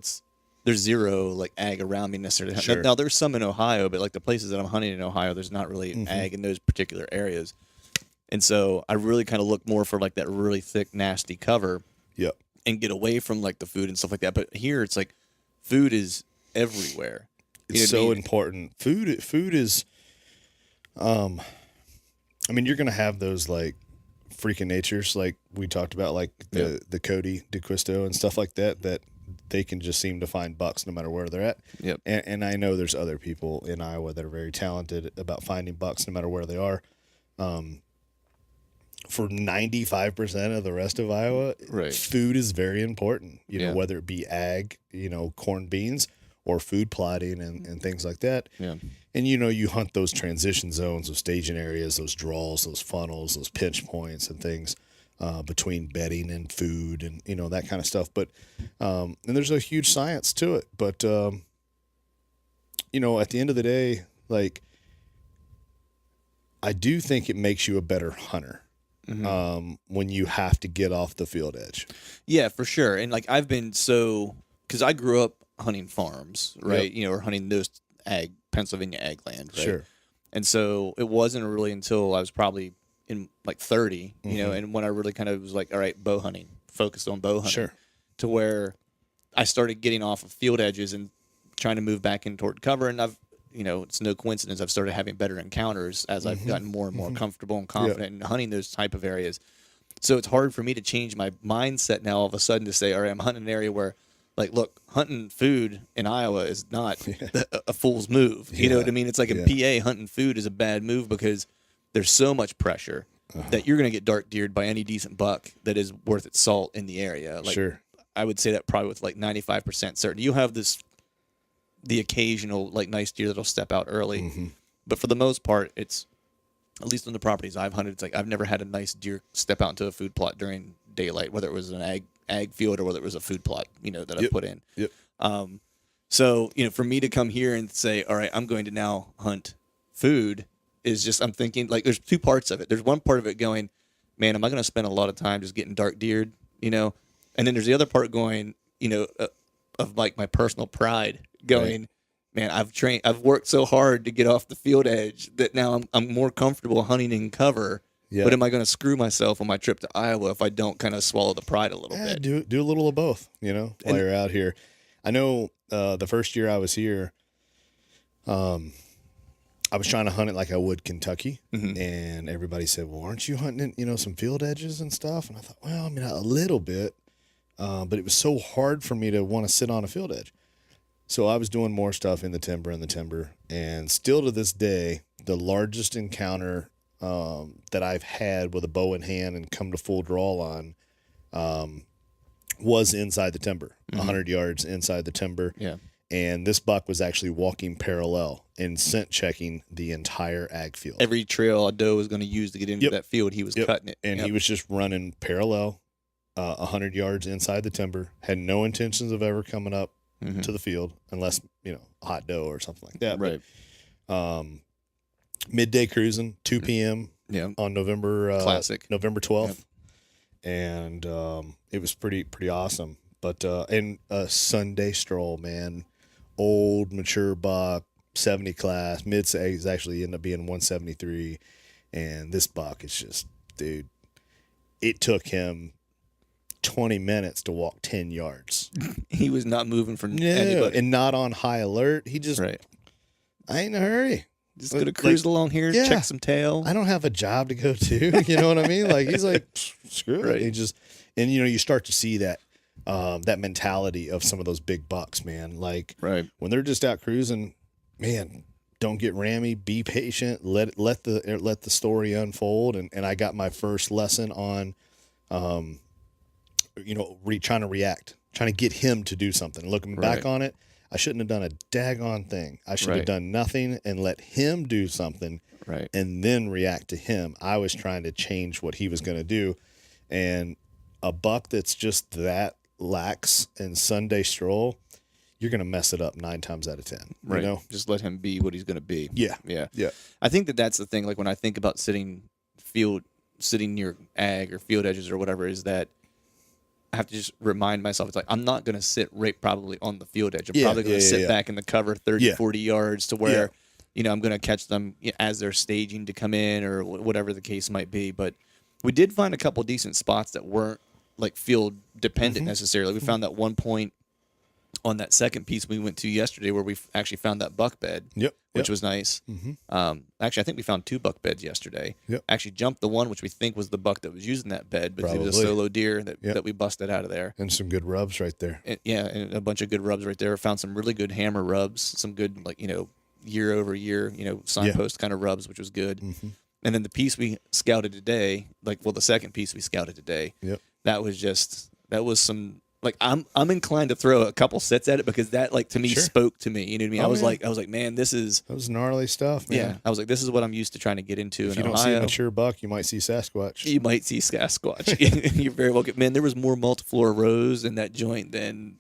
there's zero like ag around me necessarily. Sure. Now there's some in Ohio, but like the places that I'm hunting in Ohio, there's not really ag in those particular areas. And so I really kind of look more for like that really thick, nasty cover. Yep. And get away from like the food and stuff like that. But here it's like food is everywhere. It's so important. Food is, I mean, you're going to have those like freaking natures like we talked about, like the Cody DeQuisto and stuff like that they can just seem to find bucks no matter where they're at. Yep. And I know there's other people in Iowa that are very talented about finding bucks no matter where they are. For 95% of the rest of Iowa, food is very important, know, whether it be ag, corn, beans, or food plotting and things like that. Yeah. And, you hunt those transition zones, those staging areas, those draws, those funnels, those pinch points and things between bedding and food and, that kind of stuff. But, and there's a huge science to it. But, at the end of the day, like, I do think it makes you a better hunter. When you have to get off the field edge. Yeah, for sure. And like I've been so because I grew up hunting farms, right? Yep. You know, or hunting those Pennsylvania ag land, right? Sure. And so it wasn't really until I was probably in like 30, you know, and when I really kind of was like, all right, bow hunting, focused on bow hunting, Sure. to where I started getting off of field edges and trying to move back in toward cover. And I've, you know, it's no coincidence I've started having better encounters as I've gotten more and more comfortable and confident in hunting those type of areas. So it's hard for me to change my mindset now all of a sudden to say, all right, I'm hunting an area where, like, look, hunting food in Iowa is not a fool's move. You know what I mean? It's like in PA, hunting food is a bad move because there's so much pressure that you're going to get dark deered by any decent buck that is worth its salt in the area. Like, Sure. I would say that probably with like 95% certainty. You have the occasional like nice deer that'll step out early, but for the most part, it's, at least on the properties I've hunted, it's like I've never had a nice deer step out into a food plot during daylight, whether it was an ag field or whether it was a food plot, you know, that I put in. Yep. So, you know, for me to come here and say, all right, I'm going to now hunt food is just, I'm thinking like there's two parts of it. There's one part of it going, man, am I going to spend a lot of time just getting dark deered, you know? And then there's the other part going, you know, of like my personal pride going, man, I've worked so hard to get off the field edge that now I'm more comfortable hunting in cover. Yeah. But am I going to screw myself on my trip to Iowa if I don't kind of swallow the pride a little bit? Do a little of both, you know, while you're out here. I know the first year I was here, I was trying to hunt it like I would Kentucky, and everybody said, well, aren't you hunting, you know, some field edges and stuff? And I thought, well, I mean, a little bit, but it was so hard for me to want to sit on a field edge. So I was doing more stuff in the timber, and still to this day, the largest encounter that I've had with a bow in hand and come to full draw on was inside the timber, 100 yards inside the timber. Yeah. And this buck was actually walking parallel and scent checking the entire ag field. Every trail a doe was going to use to get into that field, he was cutting it. And he was just running parallel 100 yards inside the timber, had no intentions of ever coming up to the field unless, you know, a hot doe or something like that. Right. But, midday cruising, 2 p.m. On November 12th. And it was pretty awesome. But and a Sunday stroll, man, old mature buck, 70 class, mid actually ended up being 173, and this buck is just, dude, it took him 20 minutes to walk 10 yards. He was not moving from anybody. And not on high alert. He just, I ain't in a hurry. Just gonna cruise along here, check some tail. I don't have a job to go to. You know what I mean? Like, he's like, screw it. He just, and you know, you start to see that mentality of some of those big bucks, man. Like, when they're just out cruising, man, don't get rammy. Be patient. Let the story unfold. And I got my first lesson on, you know, trying to react, trying to get him to do something. Looking back on it, I shouldn't have done a daggone thing. I should have done nothing and let him do something, and then react to him. I was trying to change what he was going to do, and a buck that's just that lax and Sunday stroll, you're going to mess it up 9 times out of 10. You know? Just let him be what he's going to be. Yeah. I think that's the thing. Like, when I think about sitting near ag or field edges or whatever, is that I have to just remind myself, it's like, I'm not going to sit right probably on the field edge. I'm probably going to sit back in the cover 30, 40 yards to where, you know, I'm going to catch them as they're staging to come in or whatever the case might be. But we did find a couple decent spots that weren't like field dependent necessarily. We found that one point on that second piece we went to yesterday where we actually found that buck bed, which was nice. Actually, I think we found 2 buck beds yesterday. Actually jumped the one which we think was the buck that was using that bed, but it was a solo deer that we busted out of there. And some good rubs right there. And a bunch of good rubs right there. Found some really good hammer rubs, some good, like, you know, year over year, you know, signpost kind of rubs, which was good. And then the piece we scouted today, the second piece we scouted today, that was some, like, I'm inclined to throw a couple sets at it because that, like, to me spoke to me. You know what I mean? I was like, man, that was gnarly stuff, man. Yeah. I was like, this is what I'm used to trying to get into. If you don't see a mature buck, you might see Sasquatch. You might see Sasquatch. You're very welcome. Man, there was more multiflora rows in that joint than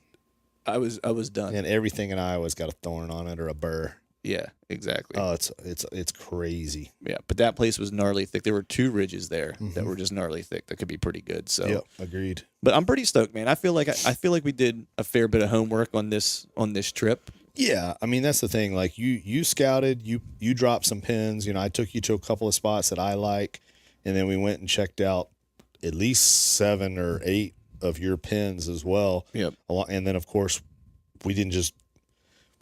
I was done. And everything in Iowa's got a thorn on it or a burr. Yeah, exactly. Oh, it's crazy. Yeah, but that place was gnarly thick. There were 2 ridges there that Mhm. were just gnarly thick. That could be pretty good. So, Yep, agreed. but I'm pretty stoked, man. I feel like we did a fair bit of homework on this trip. Yeah, I mean that's the thing. Like you scouted, you dropped some pins. You know, I took you to a couple of spots that I like, and then we went and checked out at least 7 or 8 of your pins as well. Yep. And then of course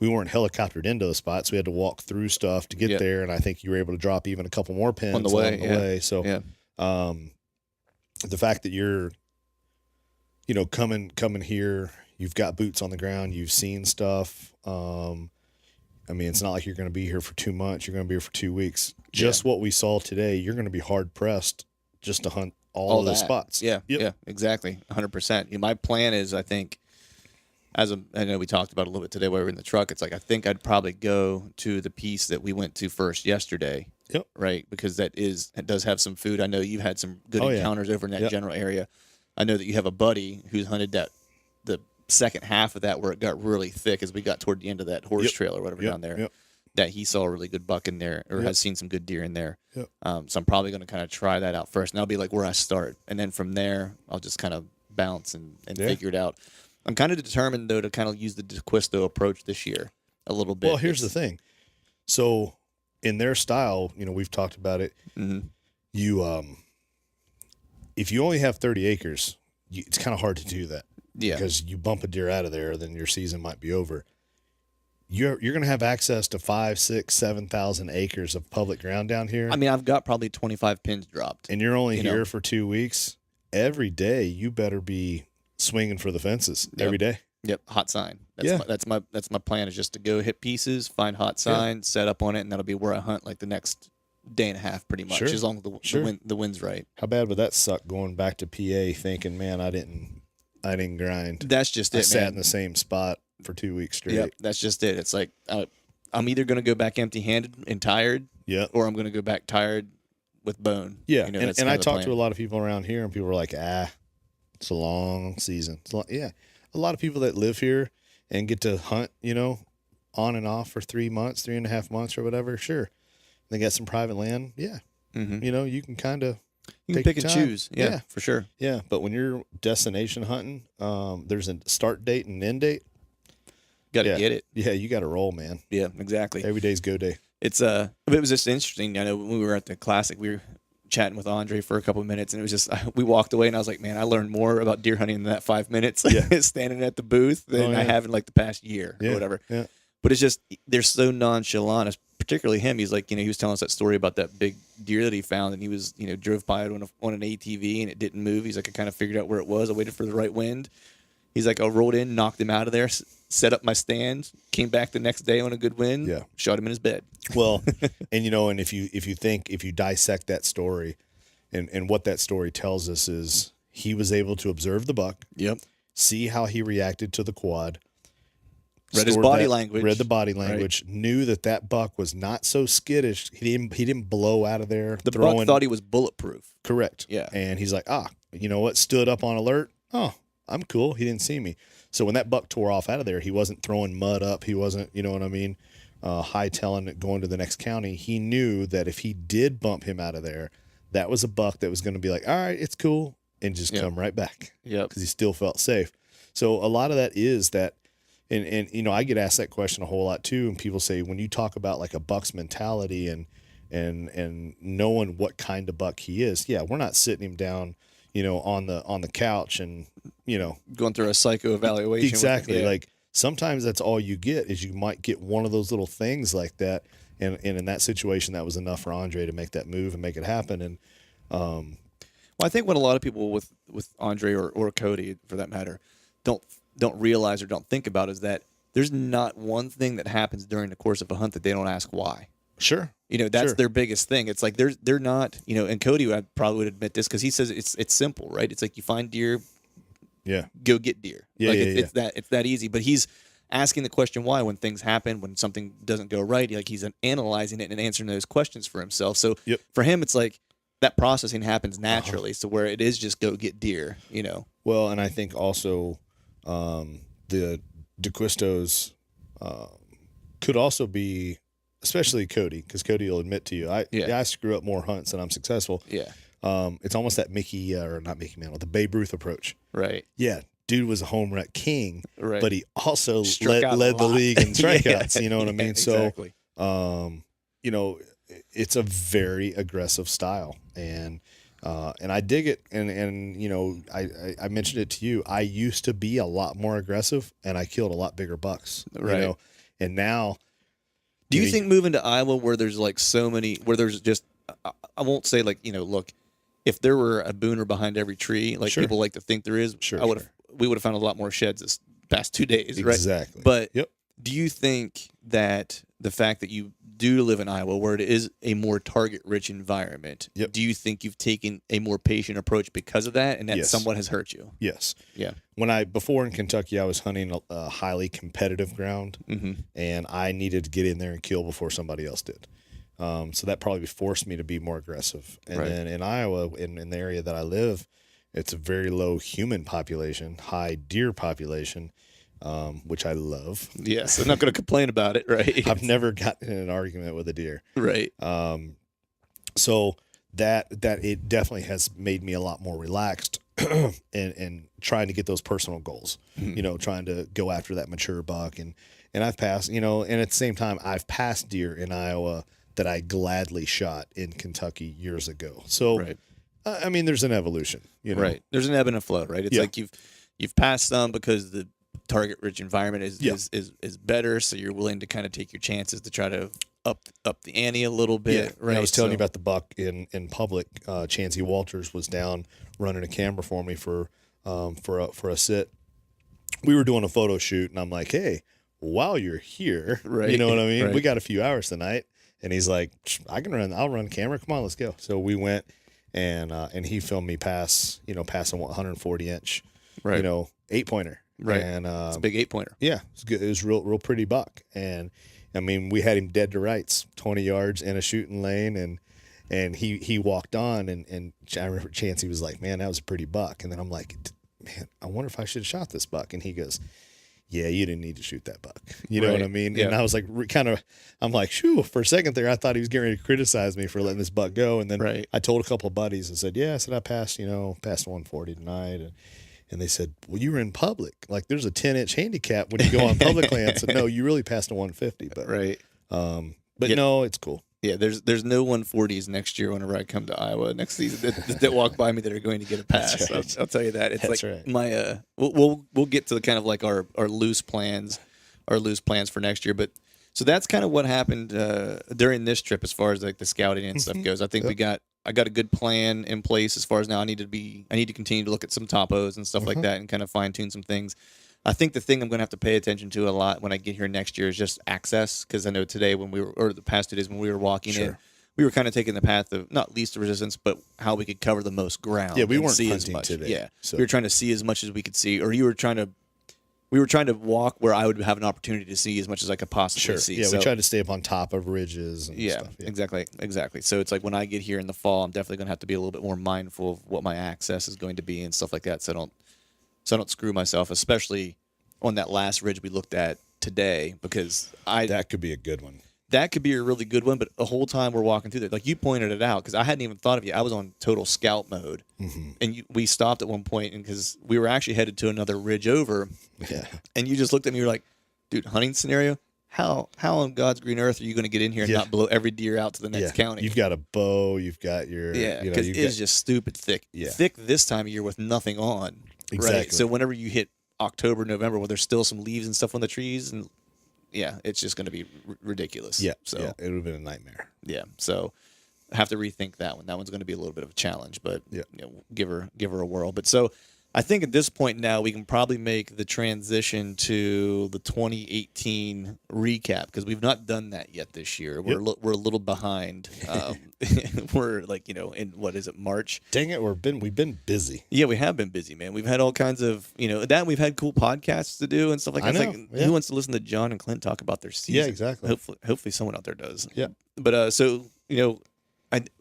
we weren't helicoptered into the spots. We had to walk through stuff to get there, and I think you were able to drop even a couple more pins On the along way, the way. So, the fact that you're, coming here, you've got boots on the ground, you've seen stuff. I mean, it's not like you're going to be here for 2 months. You're going to be here for 2 weeks. Just what we saw today, you're going to be hard pressed just to hunt all of those spots. Yeah, Yep. yeah, exactly, 100%. My plan is, I think, I know we talked about it a little bit today while we were in the truck. It's like I think I'd probably go to the piece that we went to first yesterday. Yep. Right, because it does have some food. I know you've had some good encounters over in that general area. I know that you have a buddy who's hunted the second half of that where it got really thick as we got toward the end of that horse trail or whatever down there. Yep. That he saw a really good buck in there or has seen some good deer in there. Yep. So I'm probably going to kind of try that out first, and that'll be like where I start, and then from there I'll just kind of bounce and figure it out. I'm kind of determined, though, to kind of use the DeQuisto approach this year a little bit. Well, here's the thing. So, in their style, we've talked about it. Mm-hmm. If you only have 30 acres, it's kind of hard to do that. Yeah. Because you bump a deer out of there, then your season might be over. You're going to have access to 5, 6, 7,000 acres of public ground down here. I mean, I've got probably 25 pins dropped. And you're only here for 2 weeks. Every day, you better be swinging for the fences every day. Yep, hot sign. That's my plan is just to go hit pieces, find hot sign, set up on it, and that'll be where I hunt like the next day and a half, pretty much, as long as the wind's right. How bad would that suck going back to PA thinking, man, I didn't grind. That's just it. I sat in the same spot for 2 weeks straight. Yep, that's just it. It's like I'm either going to go back empty-handed and tired, or I'm going to go back tired with bone. Yeah, and I talked to a lot of people around here, and people were like, it's a long season. A lot of people that live here and get to hunt, on and off for 3 months, 3.5 months or whatever, sure. They got some private land, Mm-hmm. You can kind of pick and choose, for sure. Yeah, but when you're destination hunting, there's a start date and end date. Got to get it. Yeah, you got to roll, man. Yeah, exactly. Every day's go day. It was just interesting. I know when we were at the Classic, we were chatting with Andre for a couple of minutes, and it was just we walked away, and I was like, man, I learned more about deer hunting in that 5 minutes standing at the booth than I have in like the past year or whatever. Yeah. But it's just they're so nonchalant. Particularly him. He's like, he was telling us that story about that big deer that he found, and he was, drove by it on an ATV, and it didn't move. He's like, I kind of figured out where it was. I waited for the right wind. He's like, I rolled in, knocked him out of there, set up my stand, came back the next day on a good wind, shot him in his bed. Well, and and if you dissect that story, and what that story tells us is he was able to observe the buck, see how he reacted to the quad, read the body language, knew that buck was not so skittish. He didn't blow out of there. The buck thought he was bulletproof. Correct. Yeah. And he's like, you know what? Stood up on alert. Oh, I'm cool. He didn't see me. So when that buck tore off out of there, he wasn't throwing mud up. He wasn't, you know what I mean, hightailing it, going to the next county. He knew that if he did bump him out of there, that was a buck that was going to be like, all right, it's cool, and just come right back. Yeah. Because he still felt safe. So a lot of that is that, and I get asked that question a whole lot too, and people say, when you talk about like a buck's mentality and knowing what kind of buck he is, we're not sitting him down, on the couch and, going through a psycho evaluation. Exactly. Like sometimes that's all you get is you might get one of those little things like that. And in that situation, that was enough for Andre to make that move and make it happen. And, well, I think what a lot of people with Andre or Cody, for that matter, don't realize or don't think about is that there's not one thing that happens during the course of a hunt that they don't ask why. Sure. That's their biggest thing. It's like they're not, and Cody I probably would admit this because he says it's simple, right? It's like you find deer, go get deer. It's that easy. But he's asking the question why when things happen, when something doesn't go right. Like he's analyzing it and answering those questions for himself. So for him, it's like that processing happens naturally. So where it is just go get deer, Well, and I think also the DeQuistos could also be especially Cody, because Cody will admit to you, Yeah. I screw up more hunts than I'm successful. Yeah. It's almost that Mickey, or not Mickey Mantle, the Babe Ruth approach. Right. Yeah, dude was a home run king, Right. but he also Struck out a led the lot. league in strikeouts. Yeah, You know what I mean? exactly. So, you know, it's a very aggressive style, and I dig it. And you know, I mentioned it to you. I used to be a lot more aggressive, and I killed a lot bigger bucks. Right. You know, and now. Do you think moving to Iowa, where there's like so many, where there's just, I won't say like, you know, look, if there were a booner behind every tree, like Sure. people like to think there is, Sure, we would have found a lot more sheds this past 2 days, right? Exactly. But Yep. do you think that the fact that you do live in Iowa, where it is a more target-rich environment, Yep. do you think you've taken a more patient approach because of that, and that Yes. somewhat has hurt you? Yes. Yeah. Before in Kentucky, I was hunting a highly competitive ground, and I needed to get in there and kill before somebody else did. So that probably forced me to be more aggressive. And Right. then in Iowa, in the area that I live, it's a very low human population, high deer population, which I love. Yes, I'm not going to complain about it, right? I've never gotten in an argument with a deer. Right. So that it definitely has made me a lot more relaxed and trying to get those personal goals, you know, trying to go after that mature buck. And I've passed, you know, and at the same time, I've passed deer in Iowa that I gladly shot in Kentucky years ago. So, Right. I mean, there's an evolution, you know. Right. There's an ebb and a flow, right? It's Yeah. like you've passed some because the target rich environment is better, so you're willing to kind of take your chances to try to up the ante a little bit, Yeah, right? and I was telling you about the buck in public. Chancey Walters was down running a camera for me for a sit. We were doing a photo shoot, and I'm like, "Hey, while you're here, Right, you know what I mean? right. We got a few hours tonight." And he's like, I'll run camera. Come on, let's go." So we went, and he filmed me pass a 140 inch, Right. 8-pointer. Right. And It's a big 8-pointer. yeah, it's good. It was real pretty buck. And I mean, we had him dead to rights, 20 yards in a shooting lane, and he walked on, and I remember Chancey was like, "Man, that was a pretty buck." And then I'm like, "Man, I wonder if I should have shot this buck." And he goes, "Yeah, you didn't need to shoot that buck." You know what Right. I mean? Yeah. And I was like, I'm like, "Shoo!" For a second there, I thought he was getting ready to criticize me for letting this buck go. And then Right. I told a couple of buddies and said, "Yeah," I said, "I passed 140 tonight." And they said, "Well, you were in public. Like, there's a 10-inch handicap when you go on public land." I said, "No, you really passed a 150." But Right. but Yeah. no, it's cool. Yeah, there's no 140s next year whenever I come to Iowa next season that walk by me that are going to get a pass. That's right. I'll tell you that. It's That's like right. my we'll get to the kind of like our loose plans for next year. But so that's kind of what happened during this trip as far as like the scouting and stuff goes. I think I got a good plan in place as far as now I need to continue to look at some topos and stuff like that and kind of fine tune some things. I think the thing I'm going to have to pay attention to a lot when I get here next year is just access, because I know today or the past 2 days when we were walking in, we were kind of taking the path of not least resistance, but how we could cover the most ground. Yeah, we and weren't see as hunting much. today, Yeah, so. we were trying to see as much as we could see, or we were trying to walk where I would have an opportunity to see as much as I could possibly see. Yeah, So- we tried to stay up on top of ridges and yeah, stuff. Yeah. exactly. So it's like when I get here in the fall, I'm definitely going to have to be a little bit more mindful of what my access is going to be and stuff like that, so I don't screw myself, especially on that last ridge we looked at today, because That could be a good one. that could be a really good one. But the whole time we're walking through there, like you pointed it out, because I hadn't even thought of you. I was on total scout mode, and we stopped at one point, and because we were actually headed to another ridge over, Yeah. and you just looked at me, you're like, "Dude, hunting scenario? How on God's green earth are you going to get in here and Yeah. not blow every deer out to the next county?" You've got a bow. You've got your Because it's just stupid thick. Yeah. Thick this time of year with nothing on. Right? Exactly. So whenever you hit October, November, where there's still some leaves and stuff on the trees, and it's just going to be ridiculous. Yeah. So yeah, it would have been a nightmare. yeah. So I have to rethink that one. That one's going to be a little bit of a challenge, but Yeah. give her a whirl. But so I think at this point now we can probably make the transition to the 2018 recap, because we've not done that yet this year. We're we're a little behind. We're like in what is it, March? Dang it, we've been busy. Yeah, we have been busy, man. We've had all kinds of that. We've had cool podcasts to do and stuff like that. I It's know, like, yeah. who wants to listen to John and Clint talk about their season? Yeah, exactly. Hopefully someone out there does. Yeah. But so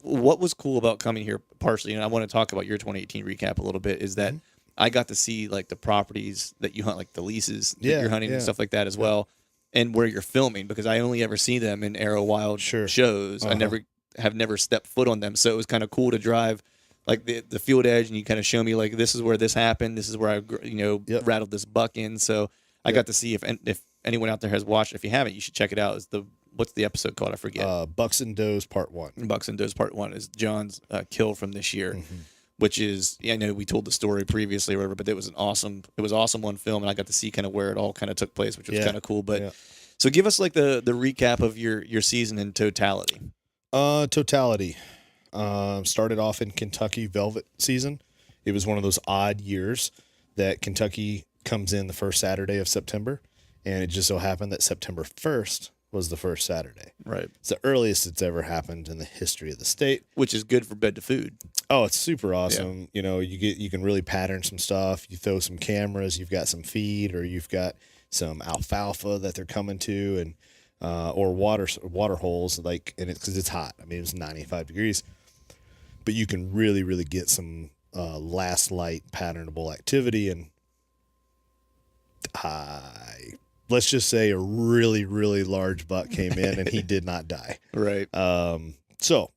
what was cool about coming here partially, and I want to talk about your 2018 recap a little bit, is that I got to see like the properties that you hunt, like the leases that Yeah, you're hunting yeah. and stuff like that as well. and where you're filming, because I only ever see them in Arrow Wild Sure. shows. I never stepped foot on them, so it was kind of cool to drive like the field edge, and you kind of show me like this is where this happened, this is where I rattled this buck in. So I got to see if anyone out there has watched. If you haven't, you should check it out. It's what's the episode called? I forget. Bucks and Does Part 1. Bucks and Does Part 1 is John's kill from this year. Which is, I know we told the story previously or whatever, but it was awesome on film, and I got to see kind of where it all kind of took place, which was kind of cool. But so give us like the recap of your season in totality. Totality. Started off in Kentucky Velvet season. It was one of those odd years that Kentucky comes in the first Saturday of September, and it just so happened that September 1st was the first Saturday. Right. It's the earliest it's ever happened in the history of the state. Which is good for bed to food. Oh, it's super awesome. Yeah. You know, you can really pattern some stuff. You throw some cameras, you've got some feed, or you've got some alfalfa that they're coming to, and or water holes, like, and it's because it's hot. I mean, it's 95 degrees, but you can really get some last light patternable activity. And let's just say a really large buck came in and he did not die. Right. So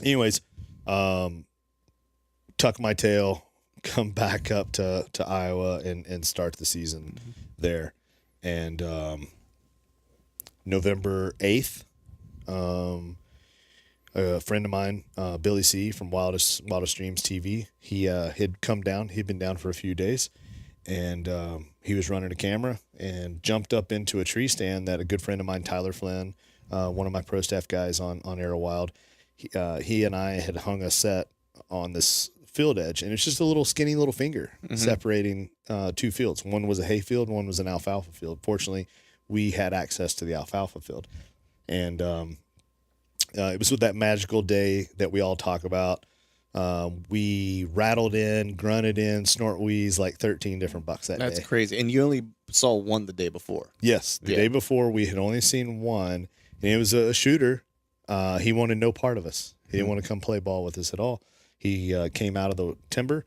anyways, tuck my tail, come back up to Iowa and start the season there. And November 8th, a friend of mine, Billy C. from Wildest Dreams TV, he had come down. He'd been down for a few days, and he was running a camera and jumped up into a tree stand that a good friend of mine, Tyler Flynn, one of my pro staff guys on Arrow Wild, he and I had hung a set on this field edge, and it's just a little skinny little finger separating two fields. One was a hay field, one was an alfalfa field. Fortunately, we had access to the alfalfa field, and it was with that magical day that we all talk about. We rattled in, grunted in, snort wheeze like 13 different bucks that day. That's crazy. And you only saw one the day before. Yes, the day before we had only seen one, and it was a shooter. He wanted no part of us. He didn't want to come play ball with us at all. He came out of the timber.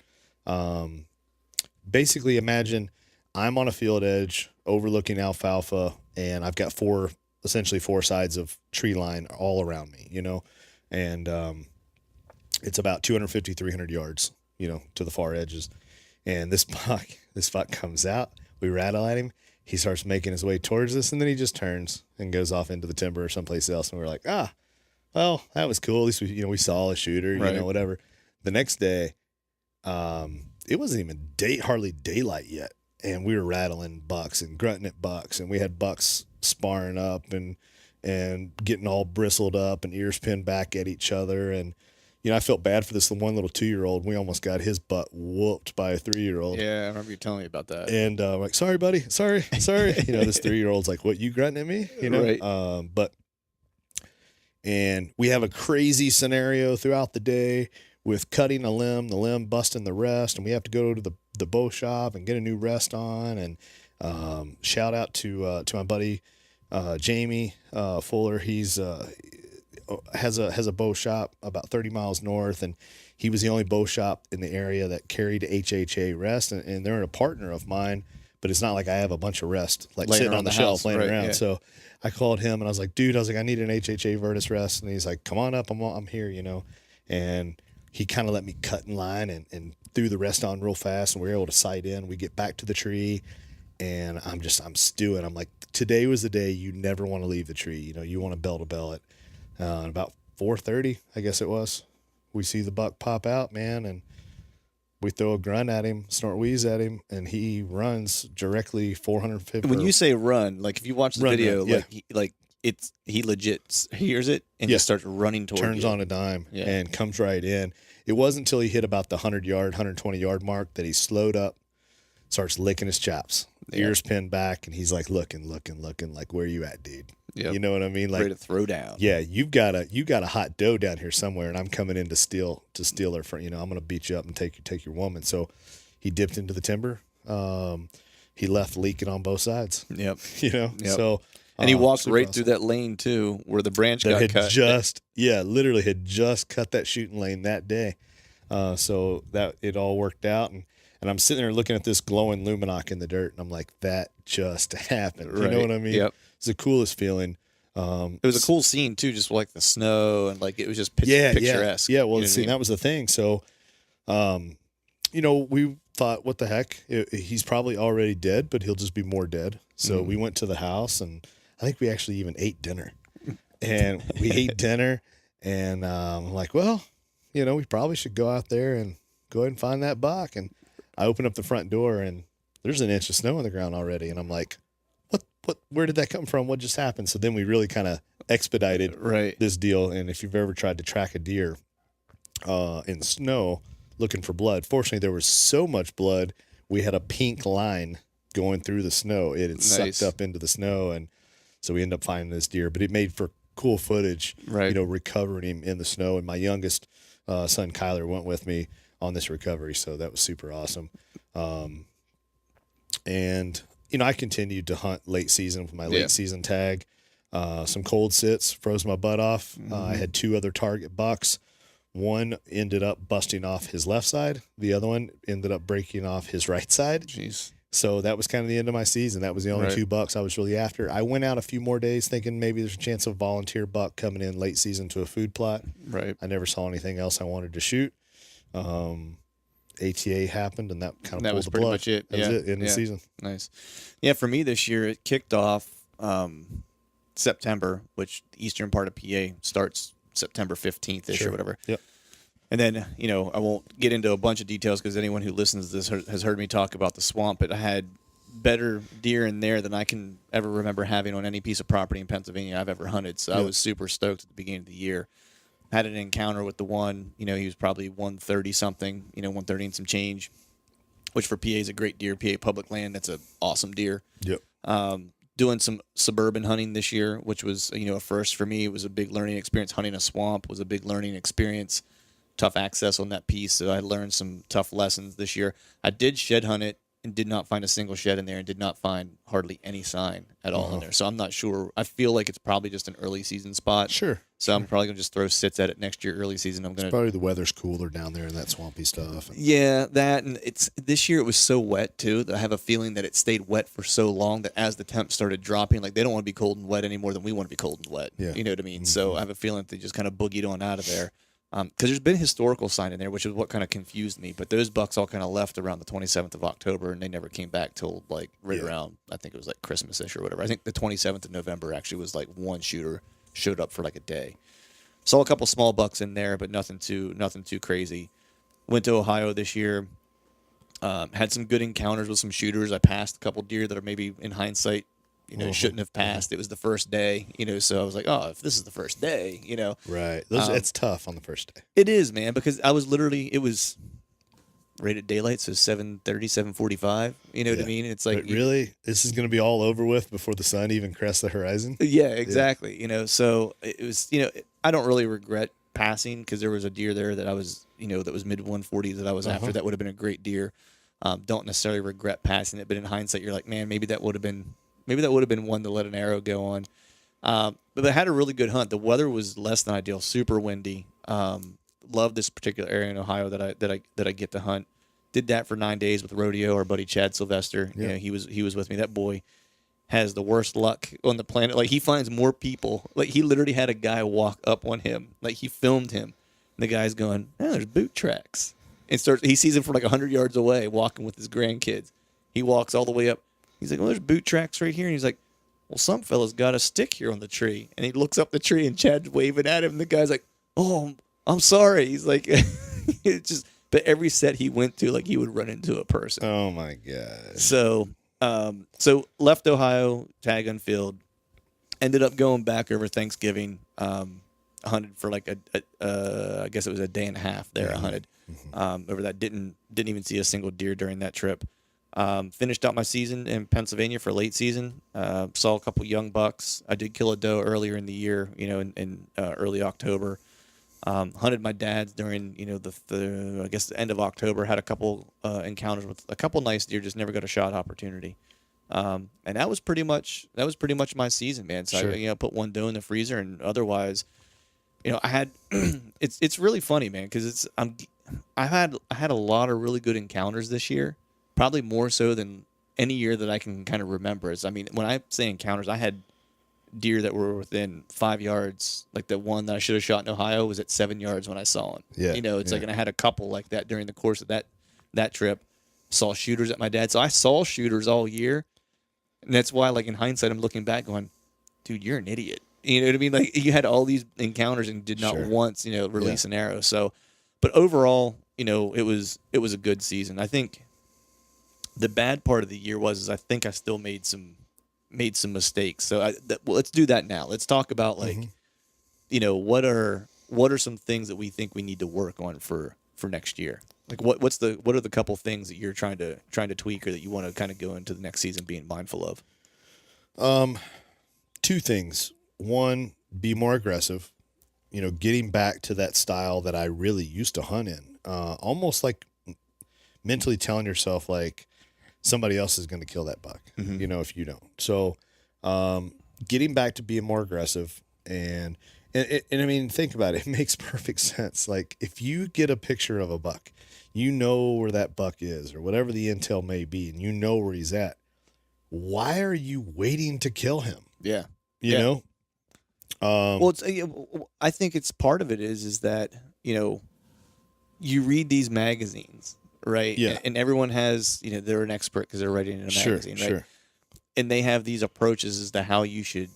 Basically, imagine I'm on a field edge overlooking alfalfa, and I've got essentially four sides of tree line all around me, and it's about 250, 300 yards, to the far edges. And this buck comes out. We rattle at him. He starts making his way towards us, and then he just turns and goes off into the timber or someplace else. And we're like, well, that was cool. At least we saw a shooter, whatever. The next day, it wasn't even hardly daylight yet, and we were rattling bucks and grunting at bucks, and we had bucks sparring up and getting all bristled up and ears pinned back at each other. And I felt bad for this one little 2-year-old. We almost got his butt whooped by a 3-year-old. Yeah, I remember you telling me about that. And like, sorry, buddy, sorry. This 3-year-old's like, what, you grunting at me? Right. And we have a crazy scenario throughout the day with cutting a limb, the limb busting the rest, and we have to go to the bow shop and get a new rest on. And shout out to my buddy Jamie Fuller. He's has a bow shop about 30 miles north, and he was the only bow shop in the area that carried HHA rest, and they're a partner of mine. But it's not like I have a bunch of rest like sitting on the shelf laying around. Yeah. So I called him and I was like, dude, I need an HHA Virtus rest. And he's like, come on up. I'm here, and he kind of let me cut in line and threw the rest on real fast. And we were able to sight in. We get back to the tree, and I'm stewing. I'm like, today was the day you never want to leave the tree. You want to bell to bell it. And about 4:30, I guess it was, we see the buck pop out, man. And we throw a grunt at him, snort wheeze at him, and he runs directly 450. When you say run, like if you watch the video, he legit hears it and just starts running towards turns on a dime and comes right in. It wasn't until he hit about the 120-yard mark that he slowed up, starts licking his chops, ears pinned back, and he's like looking, like, where you at, dude? Yep. You know what I mean? Like, ready to throw down. Yeah, you got a hot doe down here somewhere, and I'm coming in to steal her from. I'm gonna beat you up and take your woman. So he dipped into the timber. He left leaking on both sides. Yep. Yep. So. And he walked right through that lane too, where the branch got cut. Literally had just cut that shooting lane that day. So that it all worked out. And And I'm sitting there looking at this glowing luminoc in the dirt, and I'm like, that just happened. You know Right. what I mean? Yep. It's the coolest feeling. It was a cool scene too, just like the snow and like it was just Yeah, picturesque. yeah. Well, You know what I see, mean? that was the thing. So, we thought, what the heck? He's probably already dead, but he'll just be more dead. So we went to the house, and I think we actually even ate dinner. And we ate dinner, and I'm like, well, we probably should go out there and go ahead and find that buck. And I open up the front door, and there's an inch of snow on the ground already. And I'm like, where did that come from? What just happened? So then we really kind of expedited Right. this deal. And if you've ever tried to track a deer in the snow looking for blood, fortunately there was so much blood, we had a pink line going through the snow. It had Nice. sucked up into the snow, and so we ended up finding this deer. But it made for cool footage, Right. recovering him in the snow. And my youngest son Kyler went with me on this recovery, so that was super awesome. And I continued to hunt late season with my late season tag. Some cold sits, froze my butt off. I had 2 other target bucks. One ended up busting off his left side. The other one ended up breaking off his right side. Jeez. So that was kind of the end of my season. That was the only Right. 2 bucks I was really after. I went out a few more days thinking maybe there's a chance of volunteer buck coming in late season to a food plot. Right. I never saw anything else I wanted to shoot. ATA happened, and that kind of That pulled was the pretty plug. much it. That was it in the Yeah. season. Nice. Yeah, for me this year, it kicked off September, which the eastern part of PA starts September 15th-ish Sure. or whatever. Yep. And then, I won't get into a bunch of details because anyone who listens to this has heard me talk about the swamp, but I had better deer in there than I can ever remember having on any piece of property in Pennsylvania I've ever hunted. So I was super stoked at the beginning of the year. Had an encounter with the one, he was probably 130 something, 130 and some change, which for PA is a great deer. PA public land, that's an awesome deer. Yep. Doing some suburban hunting this year, which was, a first for me. It was a big learning experience. Hunting a swamp was a big learning experience. Tough access on that piece, so I learned some tough lessons this year. I did shed hunt it and did not find a single shed in there and did not find hardly any sign at all in there. So I'm not sure. I feel like it's probably just an early season spot. Sure. So I'm probably going to just throw sits at it next year, early season. I'm going to Probably the weather's cooler down there in that swampy stuff. Yeah, that, and this year it was so wet too that I have a feeling that it stayed wet for so long that as the temps started dropping, like they don't want to be cold and wet anymore than we want to be cold and wet. Yeah. You know what I mean? So I have a feeling that they just kind of boogied on out of there. Because there's been historical sign in there, which is what kind of confused me. But those bucks all kind of left around the 27th of October, and they never came back till like right around, I think it was like Christmas-ish or whatever. I think the 27th of November actually was like one shooter showed up for like a day. Saw a couple small bucks in there, but nothing too crazy. Went to Ohio this year. Had some good encounters with some shooters. I passed a couple deer that are maybe in hindsight, shouldn't have passed. It was the first day, so I was like, oh, if this is the first day, Right. It's tough on the first day. It is, man, because I was it was right at daylight, so 7:30, 7:45. You know what I mean? It's like But really, this is going to be all over with before the sun even crests the horizon. Yeah, exactly. So it was, I don't really regret passing because there was a deer there that I was, that was mid 140s that I was after. That would have been a great deer. Don't necessarily regret passing it, but in hindsight, you're like, man, maybe that would have been one to let an arrow go on. But I had a really good hunt. The weather was less than ideal, super windy. Love this particular area in Ohio that I get to hunt. Did that for 9 days with rodeo. Our buddy Chad Sylvester, Yeah. he was with me. That boy has the worst luck on the planet. Like he finds more people. Like he literally had a guy walk up on him. Like he filmed him. And the guy's going, oh, there's boot tracks. And he sees him from like 100 yards away walking with his grandkids. He walks all the way up. He's like, well, there's boot tracks right here. And he's like, well, some fella's got a stick here on the tree. And he looks up the tree and Chad's waving at him. And the guy's like, oh, I'm sorry. He's like, it's just, but every set he went to, like he would run into a person. Oh my God. So left Ohio, tag unfilled, ended up going back over Thanksgiving, hunted for like I guess it was a day and a half there. I hunted over that. Didn't even see a single deer during that trip. Finished out my season in Pennsylvania for late season. Saw a couple young bucks. I did kill a doe earlier in the year, in early October. Hunted my dad's during, the I guess the end of October. Had a couple encounters with a couple nice deer. Just never got a shot opportunity. And that was pretty much my season, man. So Sure. I put one doe in the freezer, and otherwise, I had. It's really funny, man, because I had a lot of really good encounters this year, probably more so than any year that I can kind of remember. I mean, when I say encounters, I had deer that were within 5 yards. Like the one that I should have shot in Ohio was at 7 yards when I saw him. Yeah, It's like, and I had a couple like that during the course of that trip. Saw shooters at my dad's. So I saw shooters all year, and that's why, like in hindsight, I'm looking back, going, "Dude, you're an idiot." You know what I mean? Like you had all these encounters and did not Sure. once, release an arrow. So, but overall, it was a good season. I think the bad part of the year is I think I still made some mistakes. So well, let's do that now. Let's talk about like, what are some things that we think we need to work on for next year? Like what are the couple things that you're trying to tweak or that you want to kind of go into the next season being mindful of? Two things. One, be more aggressive. Getting back to that style that I really used to hunt in. Almost like mentally telling yourself like somebody else is going to kill that buck. If you don't. So, getting back to being more aggressive and I mean, think about it. It makes perfect sense. Like if you get a picture of a buck, where that buck is or whatever the intel may be, and you know where he's at. Why are you waiting to kill him? Yeah. You know? Well, I think it's part of it is that, you read these magazines, right? Yeah. And everyone has, they're an expert because they're writing in a magazine, right? Sure. And they have these approaches as to how you should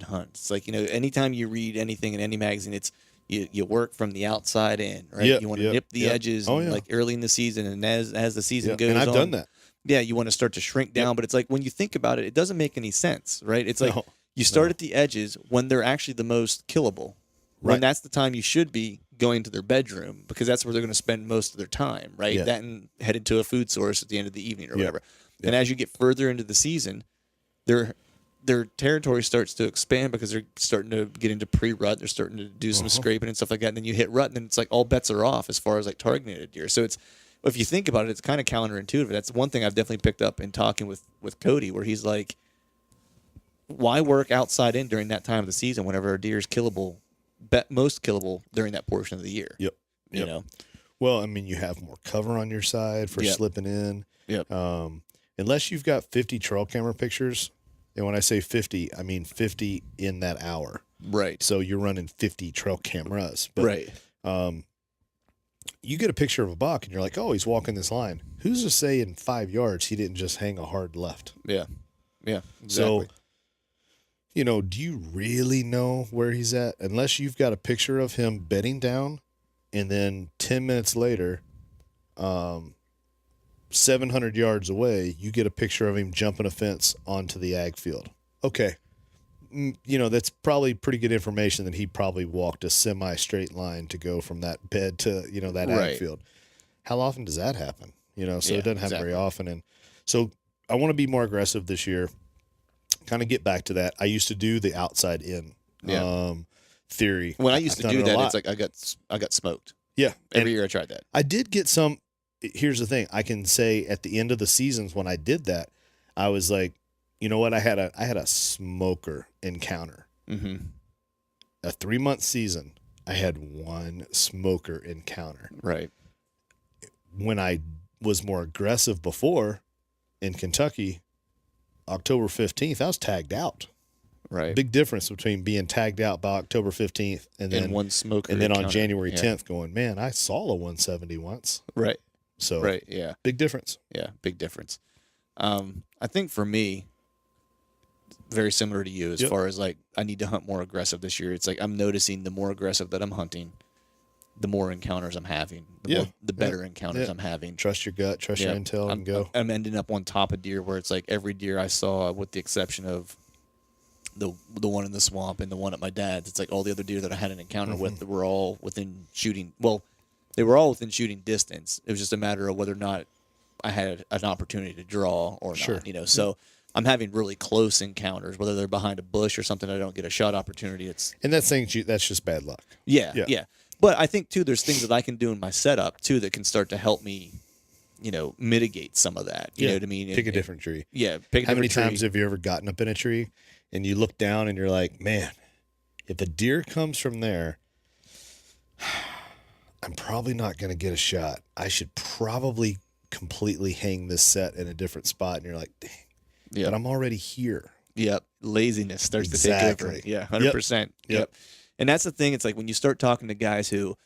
hunt. It's like, anytime you read anything in any magazine, it's you work from the outside in, right? Yep, You want to nip the edges like early in the season, and as the season goes on. And I've done that. Yeah, you want to start to shrink down, but it's like when you think about it, it doesn't make any sense, right? It's like you start at the edges when they're actually the most killable. When Right. that's the time you should be going to their bedroom because that's where they're going to spend most of their time, right? Yeah. That and headed to a food source at the end of the evening or whatever. And as you get further into the season, their territory starts to expand because they're starting to get into pre-rut. They're starting to do some scraping and stuff like that. And then you hit rut, and then it's like all bets are off as far as like targeting a deer. So if you think about it, it's kind of counterintuitive. That's one thing I've definitely picked up in talking with Cody, where he's like, why work outside in during that time of the season whenever a deer is killable, most killable during that portion of the year? Yep. You know? Well, I mean, you have more cover on your side for slipping in. Yep. Unless you've got 50 trail camera pictures, and when I say 50, I mean 50 in that hour. Right. So you're running 50 trail cameras. But, right. You get a picture of a buck, and you're like, oh, he's walking this line. Who's to say in 5 yards he didn't just hang a hard left? Yeah. Yeah. Exactly. So, do you really know where he's at? Unless you've got a picture of him bedding down, and then 10 minutes later, 700 yards away, you get a picture of him jumping a fence onto the ag field. Okay. That's probably pretty good information that he probably walked a semi-straight line to go from that bed to, that ag field. How often does that happen? So it doesn't happen very often. And so I want to be more aggressive this year, kind of get back to that. I used to do the outside in theory. When I used to do that, lot. it's like I got smoked. Yeah. Every year I tried that. I did get some. Here's the thing. I can say at the end of the seasons when I did that, I was like, you know what? I had a smoker encounter. Mm-hmm. A 3-month season, I had one smoker encounter. Right. When I was more aggressive before in Kentucky, October 15th, I was tagged out. Right. Big difference between being tagged out by October 15th and then one smoker and then encounter. on January 10th going, man, I saw a 170 once. Right. So right. Yeah. Big difference. Yeah. Big difference. I think for me, very similar to you as far as like I need to hunt more aggressive this year. It's like I'm noticing the more aggressive that I'm hunting, the more encounters I'm having, the better encounters I'm having. Trust your gut, trust your intel, and go. I'm ending up on top of deer where it's like every deer I saw, with the exception of the one in the swamp and the one at my dad's, it's like all the other deer that I had an encounter with that were all within shooting. Well, they were all within shooting distance. It was just a matter of whether or not I had an opportunity to draw or not. So I'm having really close encounters, whether they're behind a bush or something. I don't get a shot opportunity. And that's just bad luck. Yeah. But I think too, there's things that I can do in my setup too that can start to help me, mitigate some of that. You know what I mean? Pick a different tree. Yeah. Pick a How many different tree. times have you ever gotten up in a tree and you look down and you're like, man, if a deer comes from there, I'm probably not going to get a shot. I should probably completely hang this set in a different spot. And you're like, dang, but I'm already here. Yep. Laziness starts to take over. Yeah, 100%. Yep. And that's the thing. It's like when you start talking to guys who,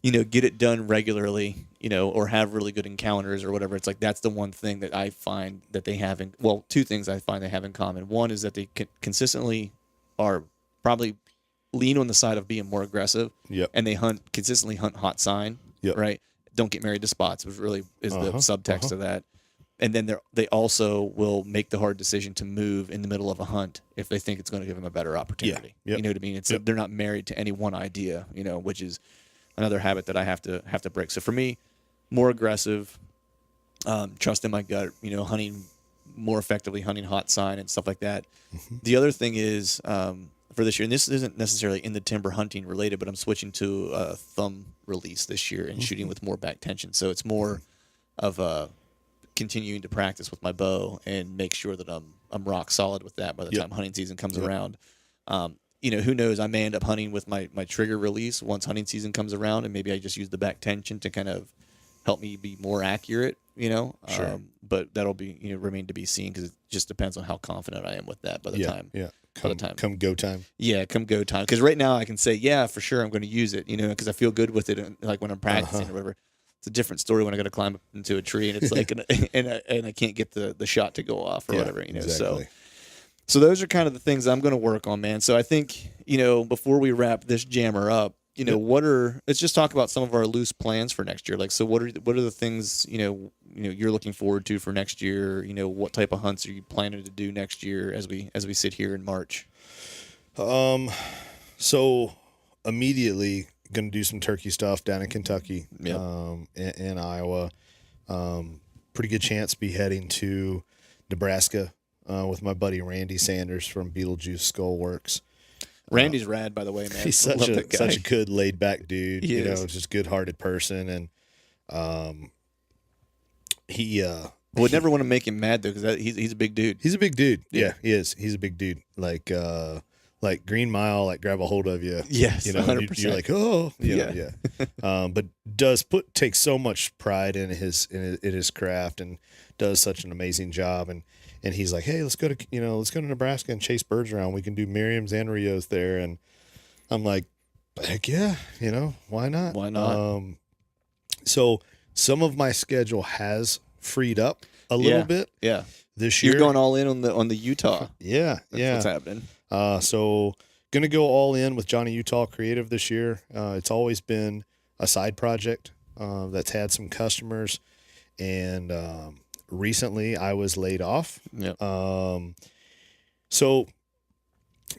get it done regularly, or have really good encounters or whatever. It's like that's the one thing that I find that they have two things I find they have in common. One is that they consistently are probably lean on the side of being more aggressive. Yep. And they consistently hunt hot sign. Yep. Right. Don't get married to spots, which really is the subtext of that. And then they also will make the hard decision to move in the middle of a hunt if they think it's going to give them a better opportunity. Yeah. Yep. You know what I mean? They're not married to any one idea, which is another habit that I have to break. So for me, more aggressive, trust in my gut, hunting more effectively, hunting hot sign and stuff like that. Mm-hmm. The other thing is for this year, and this isn't necessarily in the timber hunting related, but I'm switching to a thumb release this year and shooting with more back tension. So it's more of a continuing to practice with my bow and make sure that I'm rock solid with that by the time hunting season comes around. Who knows? I may end up hunting with my trigger release once hunting season comes around, and maybe I just use the back tension to kind of help me be more accurate. Sure. But that'll be remain to be seen because it just depends on how confident I am with that by the time. Yeah. Come go time. Yeah, come go time. Because right now I can say, yeah, for sure I'm going to use it. Because I feel good with it, like when I'm practicing or whatever. It's a different story when I got to climb up into a tree and it's like, and I can't get the shot to go off or whatever. Exactly. So those are kind of the things I'm going to work on, man. So I think, before we wrap this jammer up, let's just talk about some of our loose plans for next year. Like, so what are the things, you're looking forward to for next year? What type of hunts are you planning to do next year as we sit here in March? So immediately going to do some turkey stuff down in Kentucky, in Iowa. Pretty good chance to be heading to Nebraska, with my buddy Randy Sanders from Beetlejuice Skullworks. Randy's rad, by the way, man. He's such a good laid back dude. He is. Just good hearted person, and he would never want to make him mad though, because he's a big dude. He's a big dude. Yeah, he is. He's a big dude. Like Green Mile, like grab a hold of you. Yes, 100%. You're like, oh, yeah. But takes so much pride in his craft and does such an amazing job. And he's like, hey, let's go to Nebraska and chase birds around. We can do Merriam's and Rios there. And I'm like, heck yeah, why not? Why not? So some of my schedule has freed up a little bit. Yeah. This year, you're going all in on the Utah. Yeah. That's what's happening. So gonna go all in with Johnny Utah Creative this year. It's always been a side project that's had some customers, and recently I was laid off. Yep. So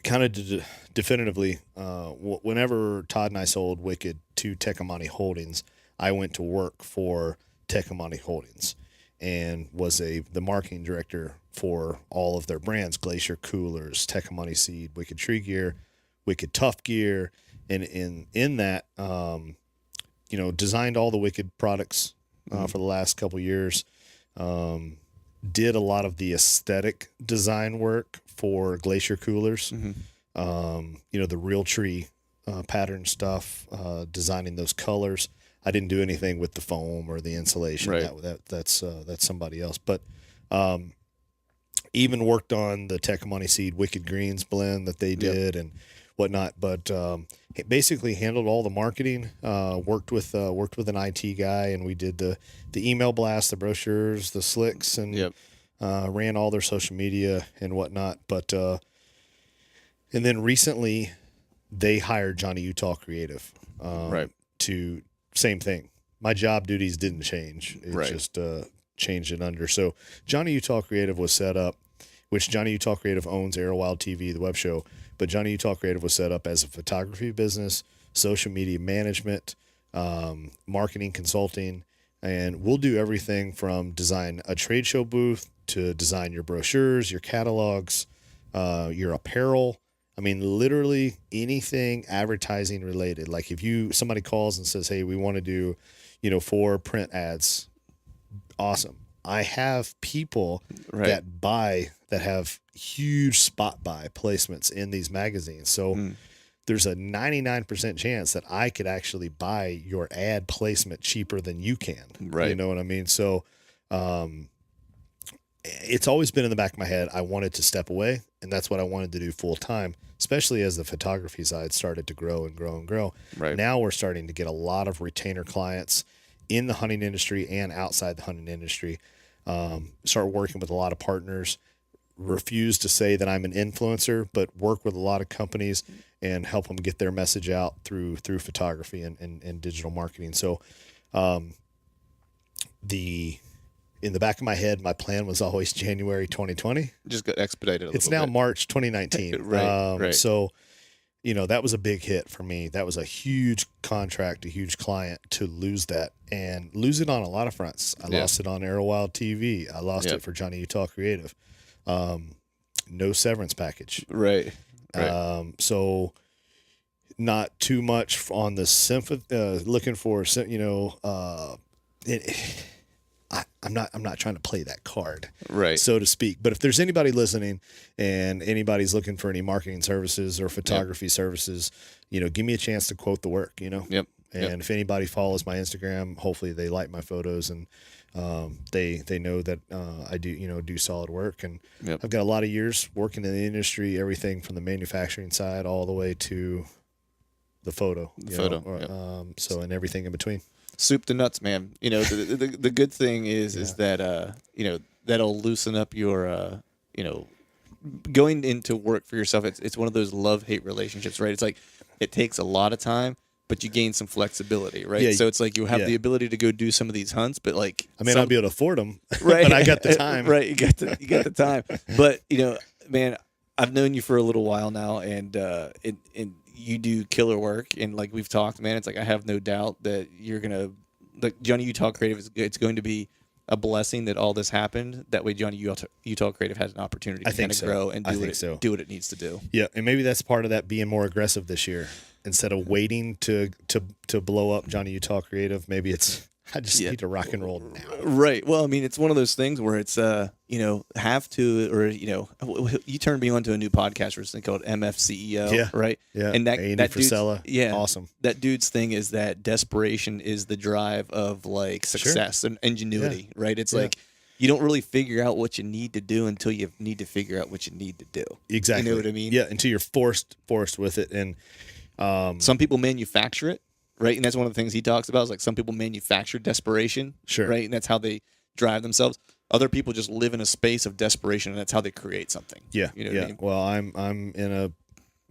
kind of definitively, whenever Todd and I sold Wicked to Tecumseh Holdings, I went to work for Tecumseh Holdings and was the marketing director for all of their brands: Glacier Coolers, Tecumseh Seed, Wicked Tree Gear, Wicked Tough Gear, and in that, designed all the Wicked products for the last couple years. Did a lot of the aesthetic design work for Glacier Coolers. The real tree pattern stuff, designing those colors. I didn't do anything with the foam or the insulation. Right. That's somebody else. But even worked on the Tecumseh Seed Wicked Greens blend that they did and whatnot. But basically handled all the marketing. Worked with an IT guy, and we did the email blast, the brochures, the slicks, and ran all their social media and whatnot. But and then recently they hired Johnny Utah Creative. To same thing. My job duties didn't change. It just changed it under. So Johnny Utah Creative was set up, which Johnny Utah Creative owns Arrowwild TV, the web show. But Johnny Utah Creative was set up as a photography business, social media management, marketing consulting, and we'll do everything from design a trade show booth to design your brochures, your catalogs, your apparel. I mean, literally anything advertising related. Like if somebody calls and says, hey, we want to do, 4 print ads. Awesome. I have people that have huge spot buy placements in these magazines. So there's a 99% chance that I could actually buy your ad placement cheaper than you can. Right. You know what I mean? So, it's always been in the back of my head. I wanted to step away, and that's what I wanted to do full time, especially as the photography side started to grow and grow and grow. Right. Now we're starting to get a lot of retainer clients in the hunting industry and outside the hunting industry. Start working with a lot of partners. Refuse to say that I'm an influencer, but work with a lot of companies and help them get their message out through photography and digital marketing. So, in the back of my head, my plan was always January 2020. Just got expedited. It's now March 2019. Right. So, that was a big hit for me. That was a huge contract, a huge client to lose that and lose it on a lot of fronts. I lost it on Arrowwild TV. I lost it for Johnny Utah Creative. No severance package. Right. So not too much on the looking for, I'm not trying to play that card, right, so to speak. But if there's anybody listening and anybody's looking for any marketing services or photography services, give me a chance to quote the work, Yep. And if anybody follows my Instagram, hopefully they like my photos and they know that I do solid work. And I've got a lot of years working in the industry, everything from the manufacturing side all the way to the photo. So and everything in between. Soup to nuts, man. The good thing is that that'll loosen up your going into work for yourself. It's one of those love-hate relationships, right? It's like it takes a lot of time, but you gain some flexibility, right? Yeah, so it's like you have the ability to go do some of these hunts, but like I may not be able to afford them, right? But I got the time, right? You got the time, but man, I've known you for a little while now, and you do killer work, and like we've talked, man, it's like I have no doubt that you're gonna, like Johnny Utah Creative, it's going to be a blessing that all this happened. That way, Johnny Utah Creative has an opportunity to kind of grow and do what it needs to do. Yeah, and maybe that's part of that being more aggressive this year instead of waiting to blow up Johnny Utah Creative. Maybe it's I just need to rock and roll now. Right. Well, I mean, it's one of those things where it's have to, or you turned me on to a new podcast recently called MFCEO. Yeah. Right. Yeah. And that Frisella. Yeah. Awesome. That dude's thing is that desperation is the drive of like success and ingenuity. Yeah. Right. It's like you don't really figure out what you need to do until you need to figure out what you need to do. Exactly. You know what I mean? Yeah. Until you're forced with it, and some people manufacture it. Right, and that's one of the things he talks about is like some people manufacture desperation, right, and that's how they drive themselves. Other people just live in a space of desperation, and that's how they create something. Yeah, what I mean? Well, I'm in a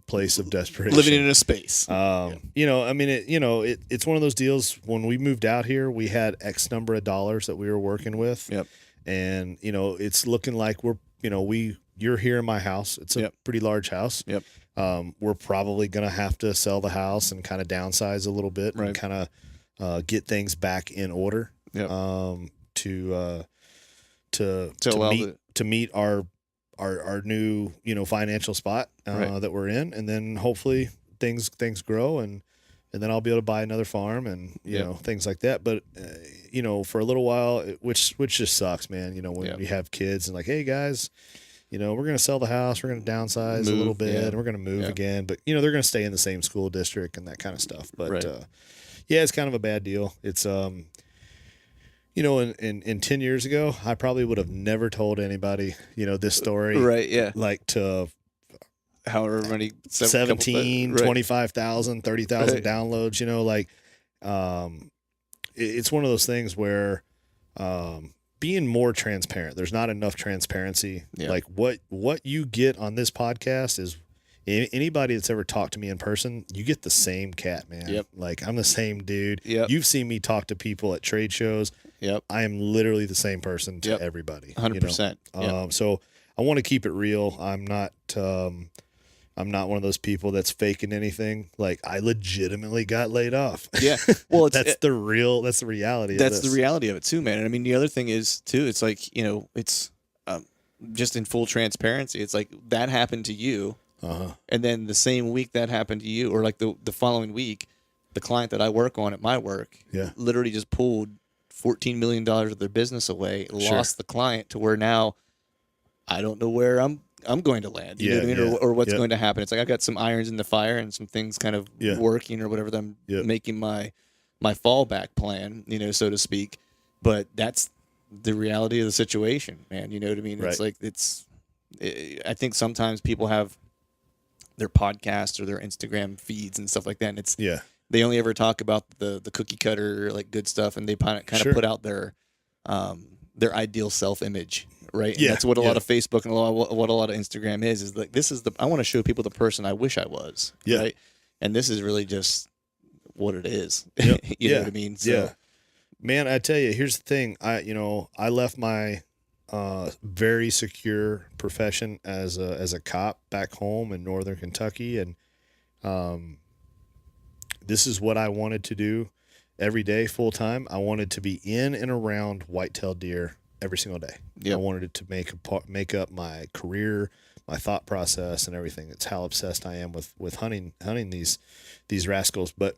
place of desperation, living in a space. I mean, it's one of those deals. When we moved out here, we had X number of dollars that we were working with. Yep. And it's looking like you're here in my house. It's a pretty large house. Yep. We're probably going to have to sell the house and kind of downsize a little bit and kind of get things back in order. Yep. To meet our new financial spot that we're in, and then hopefully things grow and then I'll be able to buy another farm and things like that. But for a little while, which just sucks, man. When you have kids and like, hey guys, we're going to sell the house, we're going to downsize a little bit, and we're going to move again. But, they're going to stay in the same school district and that kind of stuff. But, it's kind of a bad deal. It's, in 10 years ago, I probably would have never told anybody, this story. Right, yeah. Like to however many, 17, 25,000, 30,000 downloads, it's one of those things where, being more transparent. There's not enough transparency. Yeah. Like what you get on this podcast is anybody that's ever talked to me in person, you get the same cat, man. Yep. Like I'm the same dude. Yep. You've seen me talk to people at trade shows. Yep. I am literally the same person to everybody. 100%. So I want to keep it real. I'm not one of those people that's faking anything. Like I legitimately got laid off. Yeah. Well, that's the reality. That's the reality of it too, man. And I mean, the other thing is too, it's like, it's just in full transparency. It's like that happened to you. And then the same week that happened to you, or like the following week, the client that I work on at my work literally just pulled $14 million of their business away, lost the client to where now I don't know where I'm I'm going to land. You Yeah, know what I mean? yeah, Or what's yep. going to happen. It's like I got some irons in the fire and some things kind of Yeah. working or whatever. That I'm Yep. making my fallback plan, so to speak. But that's the reality of the situation, man. You know what I mean? It's Right. like I think sometimes people have their podcasts or their Instagram feeds and stuff like that, and Yeah. they only ever talk about the cookie cutter like good stuff, and they kind of Sure. put out their ideal self image, right? And Yeah, that's what a yeah. lot of Facebook and what a lot of Instagram is like this is I want to show people the person I wish I was, Yeah. right? And this is really just what it is. Yep. You Yeah. know what I mean? So, Yeah. Man, I tell you, here's the thing. I left my very secure profession as a cop back home in northern Kentucky, and this is what I wanted to do every day, full time. I wanted to be in and around white-tailed deer every single day. Yep. I wanted it to make up my career, my thought process, and everything. It's how obsessed I am with hunting these rascals. But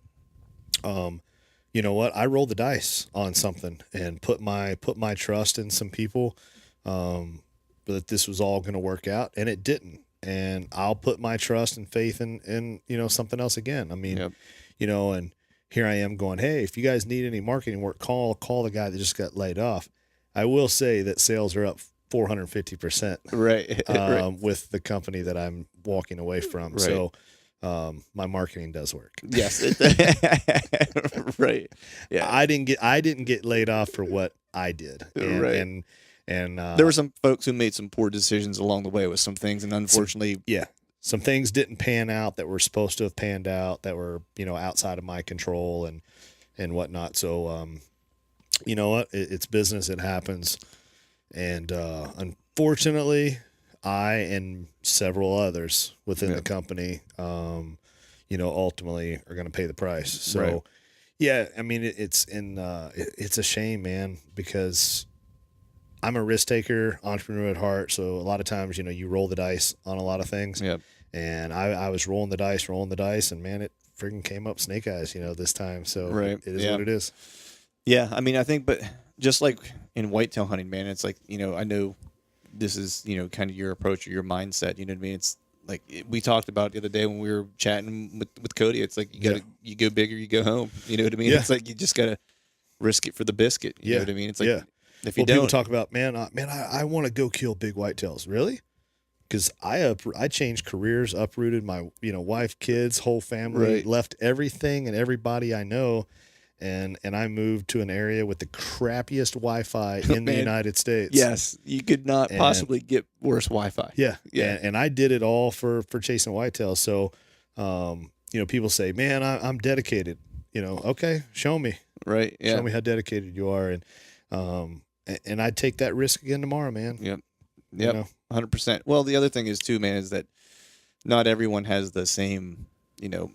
you know what? I rolled the dice on something and put my trust in some people, that this was all going to work out, and it didn't. And I'll put my trust and faith in something else again. I mean, Yep. and here I am going, hey, if you guys need any marketing work, call the guy that just got laid off. I will say that sales are up 450%, right, right, with the company that I'm walking away from. Right. So my marketing does work. yes, right, yeah. I didn't get laid off for what I did. And, Right. and There were some folks who made some poor decisions along the way with some things, and unfortunately, some things didn't pan out that were supposed to have panned out, that were, outside of my control and whatnot. So, you know what? It's business. It happens. And unfortunately, I and several others within the company, ultimately are going to pay the price. So, Right. yeah, I mean, it's a shame, man, because I'm a risk taker, entrepreneur at heart. So a lot of times, you roll the dice on a lot of things. Yep. And I was rolling the dice, and man, it friggin' came up snake eyes, this time. So Right. it is Yeah. what it is. Yeah, I mean, I think, but just like in whitetail hunting, man, it's like, I know this is, kind of your approach or your mindset. You know what I mean? It's like we talked about the other day when we were chatting with Cody. It's like you go big or you go home. You know what I mean? Yeah. It's like you just gotta risk it for the biscuit. You know what I mean? It's like if you People don't, talk about, I want to go kill big whitetails. Really? Because I changed careers, uprooted my wife, kids, whole family, Right. left everything and everybody I know. And I moved to an area with the crappiest Wi-Fi in the Man, United States. yes, you could not possibly get worse Wi-Fi. Yeah. Yeah. And I did it all for chasing whitetails. So, people say, man, I'm dedicated. Okay, show me. Right. Yeah. Show me how dedicated you are. And I'd take that risk again tomorrow, man. Yep. You know? 100%. Well, the other thing is too, man, is that not everyone has the same,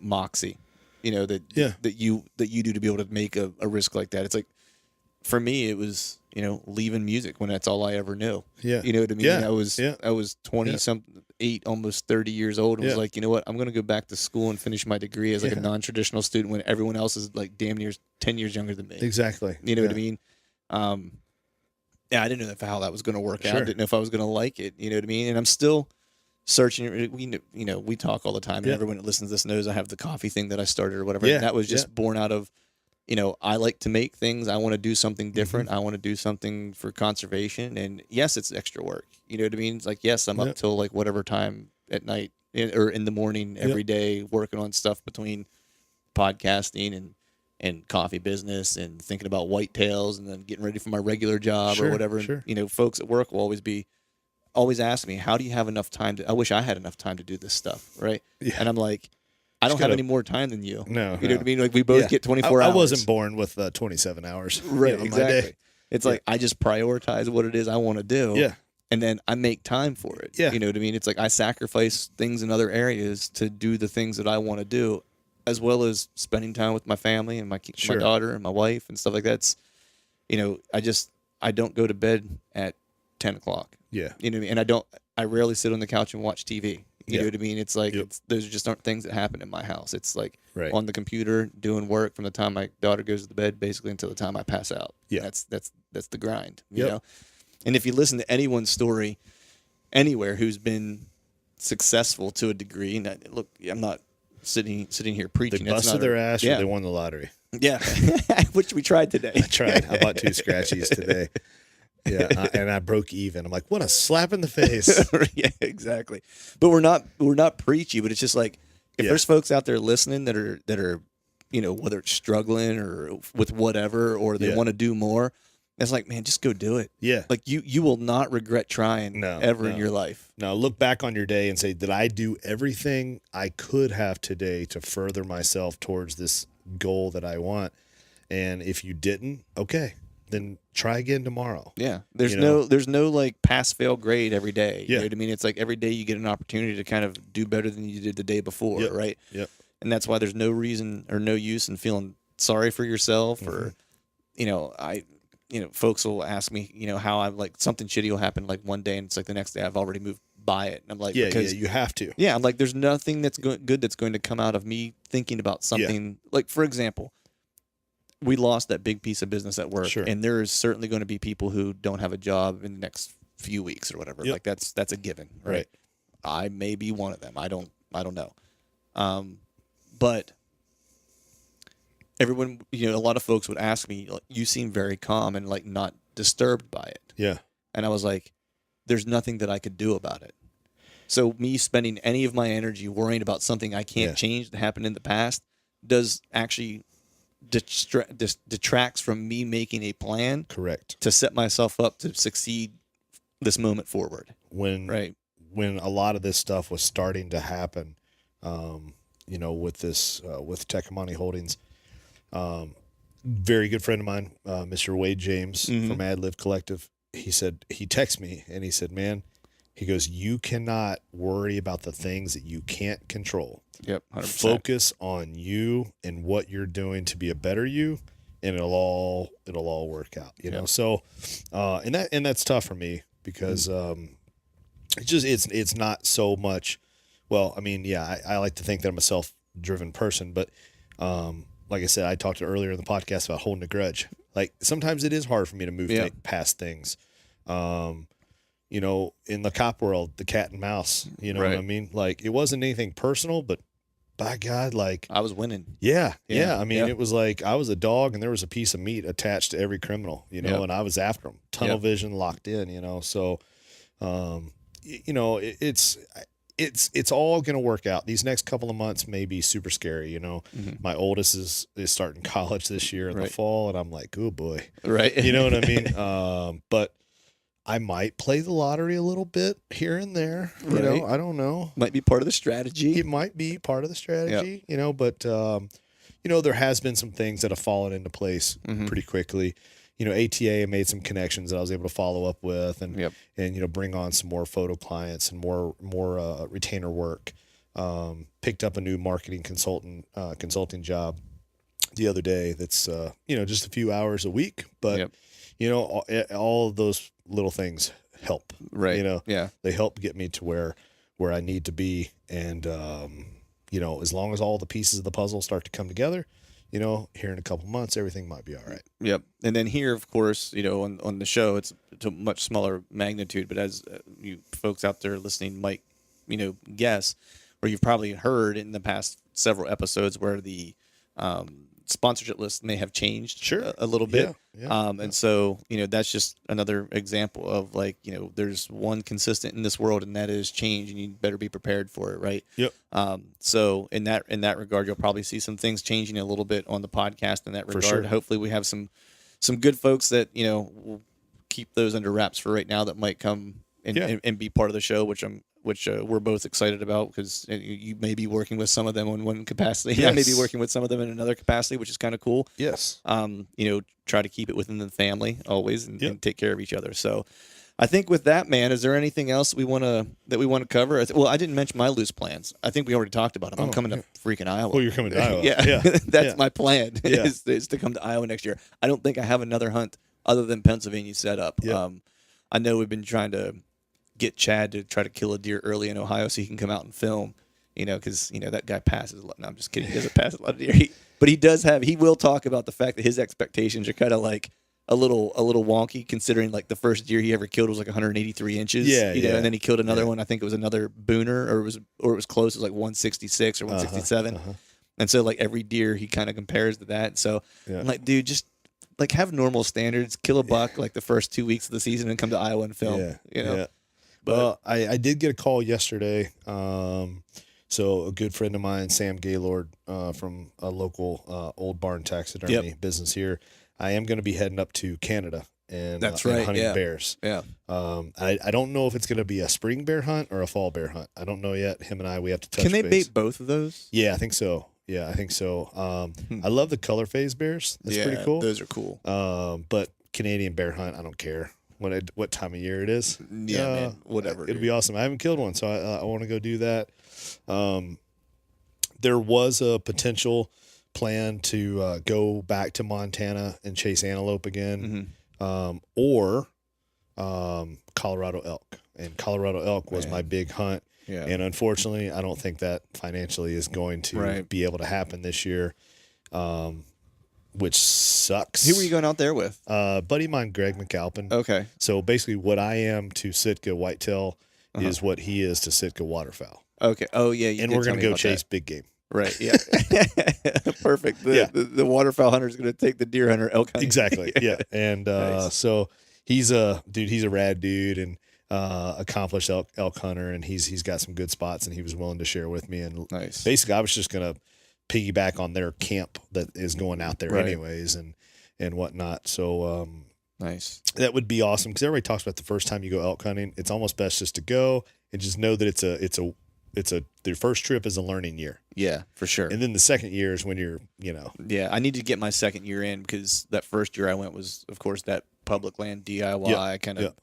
moxie, that you do to be able to make a risk like that. It's like, for me, it was, leaving music when that's all I ever knew. Yeah. You know what I mean? Yeah. I was 20 8, almost 30 years old, and was Yeah. like, you know what? I'm going to go back to school and finish my degree as like a Yeah. non-traditional student when everyone else is like damn near 10 years younger than me. Exactly. You know what I mean? Yeah, I didn't know how that was going to work out. Sure. Didn't know if I was going to like it. You know what I mean? And I'm still searching. We talk all the time. And Yeah. everyone that listens to this knows I have the coffee thing that I started or whatever. Yeah, And that was just yeah. born out of, I like to make things. I want to do something different. Mm-hmm. I want to do something for conservation. And yes, it's extra work. You know what I mean? It's like, yes, I'm Yeah. up till like whatever time at night or in the morning every day working on stuff between podcasting and coffee business and thinking about whitetails and then getting ready for my regular job Sure, or whatever. sure. Folks at work will always ask me, how do you have enough time I wish I had enough time to do this stuff. Right. Yeah. And I'm like, I don't Just have gotta- any more time than you. No, You know no. what I mean? Like we both Yeah. get 24 hours. I wasn't born with 27 hours. Right. in my Exactly. day. It's Yeah. like, I just prioritize what it is I want to do. Yeah. And then I make time for it. Yeah. You know what I mean? It's like I sacrifice things in other areas to do the things that I want to do, as well as spending time with my family and my Sure. daughter and my wife and stuff like that. It's, I don't go to bed at 10 o'clock. Yeah. You know what I mean? And I rarely sit on the couch and watch TV. You Yeah. know what I mean? It's like, Yep. those just aren't things that happen in my house. It's like Right. on the computer doing work from the time my daughter goes to bed, basically until the time I pass out. Yeah. That's the grind, you Yep. know? And if you listen to anyone's story, anywhere who's been successful to a degree. And look, I'm not sitting here preaching. They busted their ass or they won the lottery. Yeah, which we tried today. I tried. I bought 2 scratchies today. Yeah, and I broke even. I'm like, what a slap in the face. Yeah, exactly. But we're not preachy, but it's just like if there's folks out there listening that are whether it's struggling or with whatever, or they want to do more, it's like, man, just go do it. Yeah. Like you will not regret trying ever in your life. Now look back on your day and say, did I do everything I could have today to further myself towards this goal that I want? And if you didn't, okay, then try again tomorrow. Yeah. There's no like pass fail grade every day. You know what I mean? It's like every day you get an opportunity to kind of do better than you did the day before, right? Yep. And that's why there's no reason or no use in feeling sorry for yourself or folks will ask me, how I'm like something shitty will happen like one day and it's like the next day I've already moved by it. And I'm like, because you have to. Yeah, I'm like, there's nothing that's good that's going to come out of me thinking about something. Like, for example, we lost that big piece of business at work, and there is certainly going to be people who don't have a job in the next few weeks or whatever. Like that's a given, right? I may be one of them. I don't know. But everyone, a lot of folks would ask me, like, you seem very calm and like not disturbed by it. Yeah. And I was like, there's nothing that I could do about it. So me spending any of my energy worrying about something I can't change that happened in the past does actually detracts from me making a plan. Correct. To set myself up to succeed this moment forward. When a lot of this stuff was starting to happen, with this, with Tecumani Holdings, very good friend of mine, Mr. Wade James from Ad Live Collective, he texted me and he said, man, he goes, you cannot worry about the things that you can't control. Yep. 100%. Focus on you and what you're doing to be a better you, and it'll all work out, you know? So, and that's tough for me because, it's not so much, well, I mean, I like to think that I'm a self-driven person, but, like I said, I talked earlier in the podcast about holding a grudge. Like sometimes it is hard for me to move past things. In the cop world, the cat and mouse, what I mean? Like it wasn't anything personal, but by God, like I was winning. Yeah. I mean, it was like I was a dog and there was a piece of meat attached to every criminal, and I was after them. Tunnel vision, locked in, So, it's all going to work out. These next couple of months may be super scary. My oldest is starting college this year in the fall, and I'm like, oh boy, right? You know what I mean? But I might play the lottery a little bit here and there. I don't know. Might be part of the strategy. It might be part of the strategy. But there has been some things that have fallen into place pretty quickly. ATA made some connections that I was able to follow up with and bring on some more photo clients and more retainer work. Picked up a new marketing consulting job the other day. That's, just a few hours a week, but all of those little things help, right? They help get me to where I need to be. And, as long as all the pieces of the puzzle start to come together, here in a couple months, everything might be all right. Yep. And then here, of course, on the show, it's a much smaller magnitude, but as you folks out there listening might, guess, or you've probably heard in the past several episodes where the sponsorship list may have changed a little bit. And so, that's just another example of like, there's one consistent in this world, and that is change, and you better be prepared for it. Right. Yep. So in that regard, you'll probably see some things changing a little bit on the podcast in that regard. Sure. Hopefully we have some good folks that, will keep those under wraps for right now that might come and be part of the show, which we're both excited about, because you may be working with some of them in one capacity. Yes. I may be working with some of them in another capacity, which is kind of cool. Yes. Try to keep it within the family always and take care of each other. So I think with that, man, is there anything else we want to cover? Well, I didn't mention my loose plans. I think we already talked about them. I'm coming to freaking Iowa. Oh, you're coming to Iowa. Yeah. That's my plan is to come to Iowa next year. I don't think I have another hunt other than Pennsylvania set up. Yep. I know we've been trying to get Chad to try to kill a deer early in Ohio so he can come out and film, because, that guy passes a lot. No, I'm just kidding. He doesn't pass a lot of deer. But he will talk about the fact that his expectations are kind of like a little wonky considering like the first deer he ever killed was like 183 inches. Yeah, you know, yeah. and then he killed another Yeah. one. I think it was another booner, or it was close. It was like 166 or 167. And so like every deer he kind of compares to that. So Yeah. I'm like, dude, just like have normal standards, kill a buck like the first 2 weeks of the season, and come to Iowa and film. Yeah. You know. Yeah. But Well, I did get a call yesterday. So a good friend of mine, Sam Gaylord, from a local old barn taxidermy business here. I am going to be heading up to Canada and That's and right, hunting yeah. bears. Yeah. I don't know if it's going to be a spring bear hunt or a fall bear hunt. I don't know yet. Him and I, we have to touch Can they base. bait both of those? Yeah, I think so. Yeah, I think so. I love the color phase bears. That's pretty cool. Those are cool. But Canadian bear hunt, I don't care what time of year it is. Yeah, man, whatever. It'll be awesome. I haven't killed one, so I want to go do that. There was a potential plan to go back to Montana and chase antelope again, or Colorado elk. And Colorado elk was my big hunt. Yeah. And unfortunately, I don't think that financially is going to be able to happen this year, which sucks. Who were you going out there with? Buddy of mine, Greg McAlpin. Okay. So basically, what I am to Sitka whitetail is what he is to Sitka waterfowl. Okay. Oh yeah. You And did we're tell going me to go about chase that. big game. Right. Yeah. Perfect. The waterfowl hunter is going to take the deer hunter elk hunting. Exactly. Yeah. And Nice. so he's a rad dude and accomplished elk hunter, and he's got some good spots, and he was willing to share with me. And Nice. basically, I was just going to piggyback on their camp that is going out there Right. anyways and whatnot. So Nice. that would be awesome, because everybody talks about the first time you go elk hunting. It's almost best just to go and just know that it's their first trip is a learning year. Yeah, for sure. And then the second year is when you're, Yeah, I need to get my second year in, because that first year I went was, of course, that public land DIY kind of. Yep.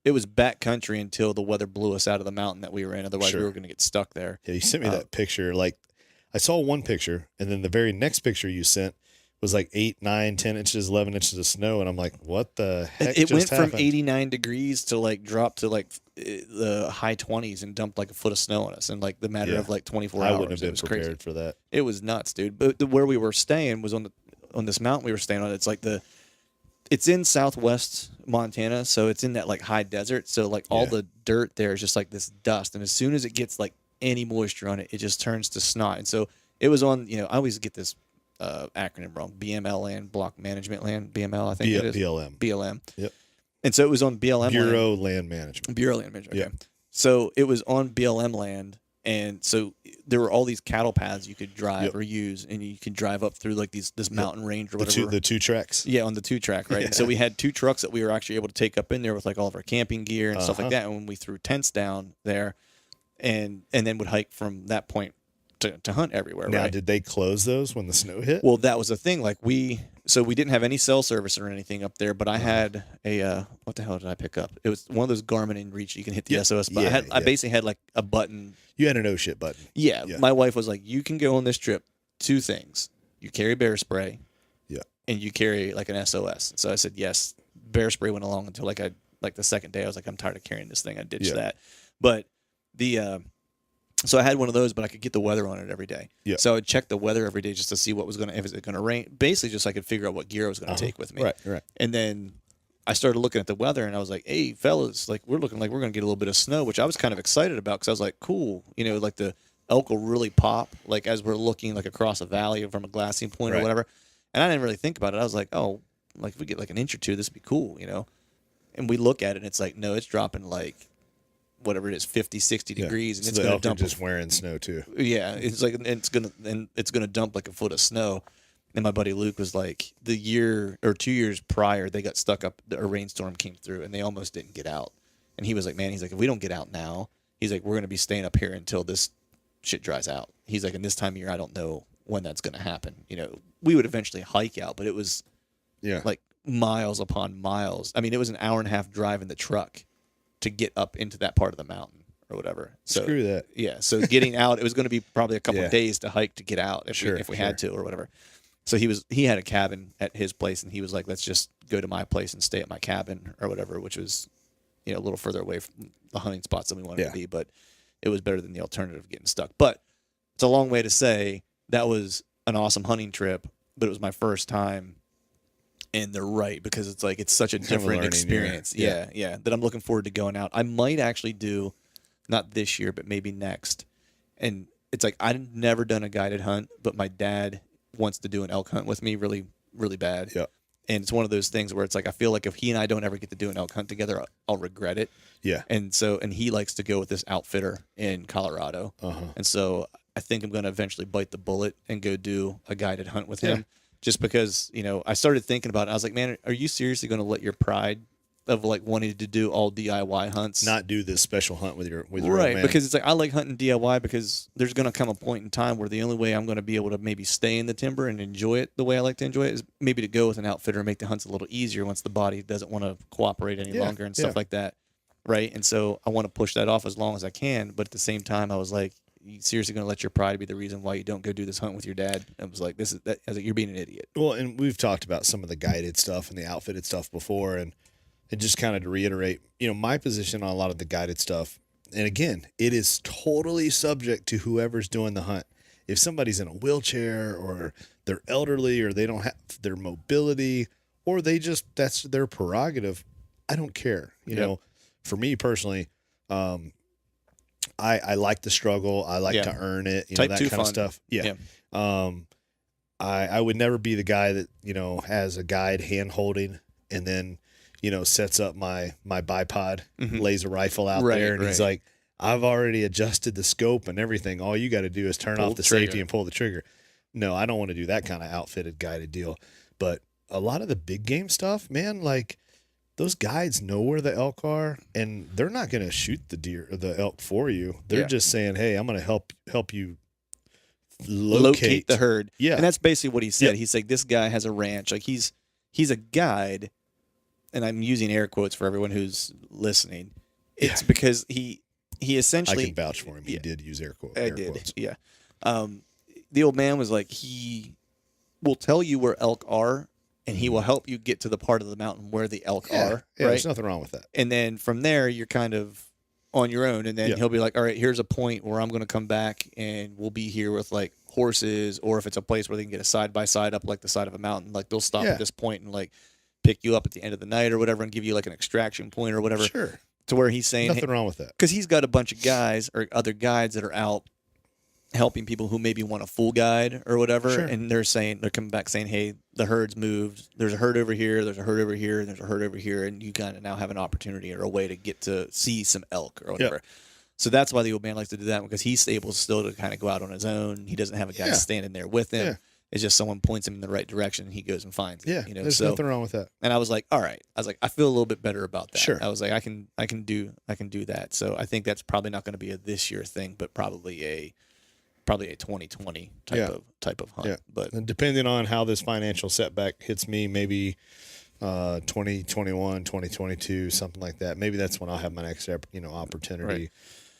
It was backcountry until the weather blew us out of the mountain that we were in. Otherwise, Sure. we were going to get stuck there. Yeah, you sent me that picture. Like, I saw one picture, and then the very next picture you sent was like 8, 9, 10 inches, 11 inches of snow, and I'm like, what the heck? It went just happened? from 89 degrees to like drop to like the high 20s and dumped like a foot of snow on us in like the matter Yeah. of like 24 I hours. wouldn't have It been was prepared crazy. for that. It was nuts, dude. But where we were staying was on this mountain we were staying on. It's like it's in southwest Montana, so it's in that like high desert. So like all the dirt there is just like this dust, and as soon as it gets like any moisture on it, it just turns to snot. And so it was on. I always get this acronym wrong. BML land, Block Management Land. BML, I think it is. BLM. BLM. Yep. And so it was on BLM land. Bureau Land Management. Bureau Land Management. Okay. Yeah. So it was on BLM land, and so there were all these cattle paths you could drive or use, and you could drive up through like this mountain range or whatever. The two tracks. Yeah, on the 2-track, right? Yeah. And so we had 2 trucks that we were actually able to take up in there with like all of our camping gear and stuff like that. And when we threw tents down there, and then would hike from that point to hunt everywhere. Now, right? did they close those when the snow hit? Well, that was the thing. Like we didn't have any cell service or anything up there, but I had a what the hell did I pick up? It was one of those Garmin InReach. You can hit the SOS button. Yeah, I basically had like a button. You had an oh shit button. Yeah, Yeah. my wife was like, "You can go on this trip. 2 things: you carry bear spray, Yeah. and you carry like an SOS." So I said yes. Bear spray went along until like the second day. I was like, I'm tired of carrying this thing. I ditched that. But so I had one of those, but I could get the weather on it every day. Yeah. So I would check the weather every day just to see if it's going to rain. Basically, just so I could figure out what gear I was going to take with me. Right. And then I started looking at the weather, and I was like, "Hey, fellas, like we're looking like we're going to get a little bit of snow," which I was kind of excited about, because I was like, "Cool, like the elk will really pop like as we're looking like across a valley from a glassing point or whatever." And I didn't really think about it. I was like, "Oh, like if we get like an inch or two, this would be cool," And we look at it, and it's like, no, it's dropping like whatever it is, 50, 60 degrees, and So it's the going to elk are dump. just wearing snow too. Yeah, it's like, and it's gonna dump like a foot of snow. And my buddy Luke was like, the year or 2 years prior, they got stuck up. A rainstorm came through, and they almost didn't get out. And he was like, "Man, he's like, if we don't get out now, he's like, we're gonna be staying up here until this shit dries out." He's like, "And this time of year, I don't know when that's gonna happen." We would eventually hike out, but it was like miles upon miles. I mean, it was an hour and a half drive in the truck to get up into that part of the mountain or whatever. So Screw that. Yeah. So getting out, it was going to be probably a couple of days to hike to get out if we had to or whatever. So he had a cabin at his place, and he was like, "Let's just go to my place and stay at my cabin or whatever," which was, a little further away from the hunting spots than we wanted to be, but it was better than the alternative of getting stuck. But it's a long way to say that was an awesome hunting trip, but it was my first time And they're right, because it's like it's such a Kind of different learning, experience. Yeah. That I'm looking forward to going out. I might actually do, not this year, but maybe next. And it's like I've never done a guided hunt, but my dad wants to do an elk hunt with me really, really bad. Yeah. And it's one of those things where it's like I feel like if he and I don't ever get to do an elk hunt together, I'll regret it. Yeah. And he likes to go with this outfitter in Colorado. And so I think I'm going to eventually bite the bullet and go do a guided hunt with him. Just because, I started thinking about it. I was like, man, are you seriously going to let your pride of like wanting to do all DIY hunts not do this special hunt with your old man? Because it's like I like hunting DIY because there's going to come a point in time where the only way I'm going to be able to maybe stay in the timber and enjoy it the way I like to enjoy it is maybe to go with an outfitter and make the hunts a little easier once the body doesn't want to cooperate any longer and stuff like that. Right. And so I want to push that off as long as I can. But at the same time, I was like, you seriously going to let your pride be the reason why you don't go do this hunt with your dad? I was like, I was like, you're being an idiot. Well, and we've talked about some of the guided stuff and the outfitted stuff before. And just kind of to reiterate, my position on a lot of the guided stuff. And again, it is totally subject to whoever's doing the hunt. If somebody's in a wheelchair or they're elderly or they don't have their mobility or that's their prerogative, I don't care. You know, for me personally, I like the struggle. I like to earn it, Type that 2 kind of fun. stuff. Yeah. I would never be the guy that, has a guide hand holding and then, sets up my bipod laser rifle out there. And he's like, I've already adjusted the scope and everything. All you got to do is turn off the safety and pull the trigger. No, I don't want to do that kind of outfitted guided deal. But a lot of the big game stuff, man, like those guides know where the elk are and they're not going to shoot the deer or the elk for you. They're just saying, hey, I'm going to help you locate the herd. Yeah. And that's basically what he said. He's like, this guy has a ranch. Like he's a guide. And I'm using air quotes for everyone who's listening. It's because he essentially, I can vouch for him. He did use air quotes. I did. Yeah. The old man was like, he will tell you where elk are and he will help you get to the part of the mountain where the elk are. Yeah, right. There's nothing wrong with that. And then from there, you're kind of on your own. And then he'll be like, all right, here's a point where I'm going to come back and we'll be here with like horses, or if it's a place where they can get a side by side up like the side of a mountain, like they'll stop at this point and like pick you up at the end of the night or whatever and give you like an extraction point or whatever. Sure. To where he's saying nothing wrong with that. Because he's got a bunch of guys or other guides that are out helping people who maybe want a full guide or whatever. Sure. And they're coming back saying, hey, the herd's moved. There's a herd over here. There's a herd over here. And there's a herd over here. And you kind of now have an opportunity or a way to get to see some elk or whatever. Yep. So that's why the old man likes to do that, because he's able still to kind of go out on his own. He doesn't have a guy standing there with him. Yeah. It's just someone points him in the right direction and he goes and finds it. Yeah, there's nothing wrong with that. And I was like, all right. I was like, I feel a little bit better about that. Sure. I was like, I can do that. So I think that's probably not going to be a this year thing, but probably a 2020 type of hunt. Yeah. But and depending on how this financial setback hits me, maybe 2021, 2022, something like that. Maybe that's when I'll have my next opportunity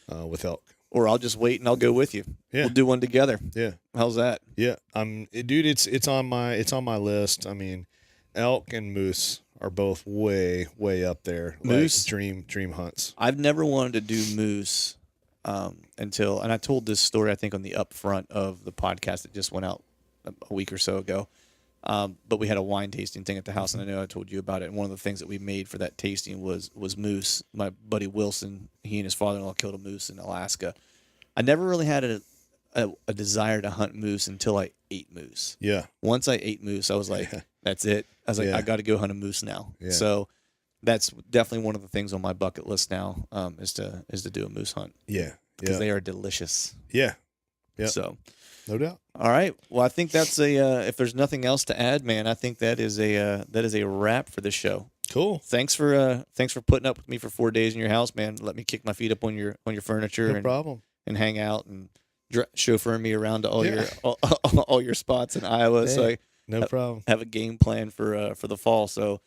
with elk. Or I'll just wait and I'll go with you. Yeah. We'll do one together. Yeah. How's that? Yeah. Dude, it's on my list. I mean, elk and moose are both way up there. Moose, like dream hunts. I've never wanted to do moose until, and I told this story I think on the upfront of the podcast that just went out a week or so ago. But we had a wine tasting thing at the house, and I know I told you about it. And one of the things that we made for that tasting was moose. My buddy Wilson, he and his father-in-law killed a moose in Alaska. I never really had a desire to hunt moose until I ate moose. Yeah. Once I ate moose, I was like, that's it. I was like, I got to go hunt a moose now. Yeah. So that's definitely one of the things on my bucket list now, is to do a moose hunt. Yeah. Because they are delicious. Yeah. Yeah. So. No doubt. All right. Well, I think that's if there's nothing else to add, man, I think that is a wrap for this show. Cool. Thanks for putting up with me for 4 days in your house, man. Let me kick my feet up on your furniture. No problem. And hang out and chauffeuring me around to all your spots in Iowa. Hey, so problem. Have a game plan for the fall. So,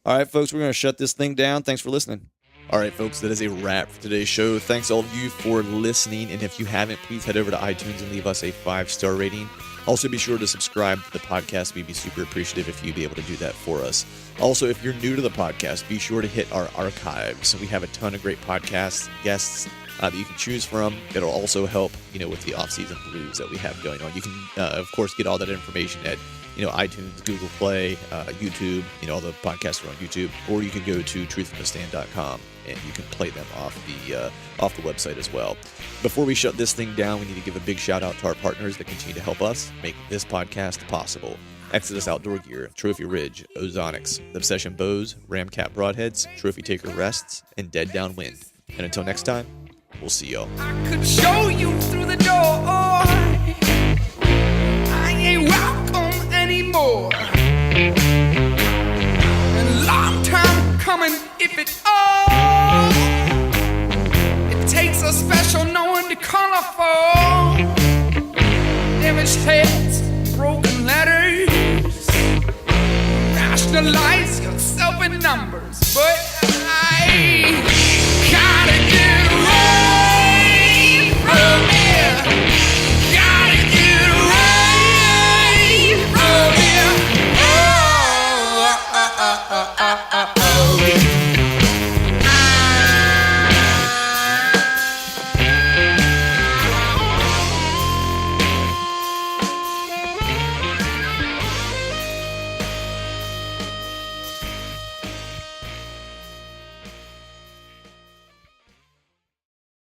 all right, folks, we're gonna shut this thing down. Thanks for listening. All right, folks, that is a wrap for today's show. Thanks all of you for listening. And if you haven't, please head over to iTunes and leave us a 5-star rating. Also, be sure to subscribe to the podcast. We'd be super appreciative if you'd be able to do that for us. Also, if you're new to the podcast, be sure to hit our archives. We have a ton of great podcasts, guests, that you can choose from. It'll also help, with the off-season blues that we have going on. You can, of course, get all that information at, iTunes, Google Play, YouTube. All the podcasts are on YouTube, or you can go to truthfromthestand.com and you can play them off the website as well. Before we shut this thing down, we need to give a big shout out to our partners that continue to help us make this podcast possible. Exodus Outdoor Gear, Trophy Ridge, Ozonics, Obsession Bows, Ramcat Broadheads, Trophy Taker Rests, and Dead Downwind. And until next time, we'll see y'all. I could show you through the door. I ain't welcome anymore. And long time coming, if it all. It takes a special knowing to color for. Damaged heads, broken letters. Rationalize yourself in numbers, but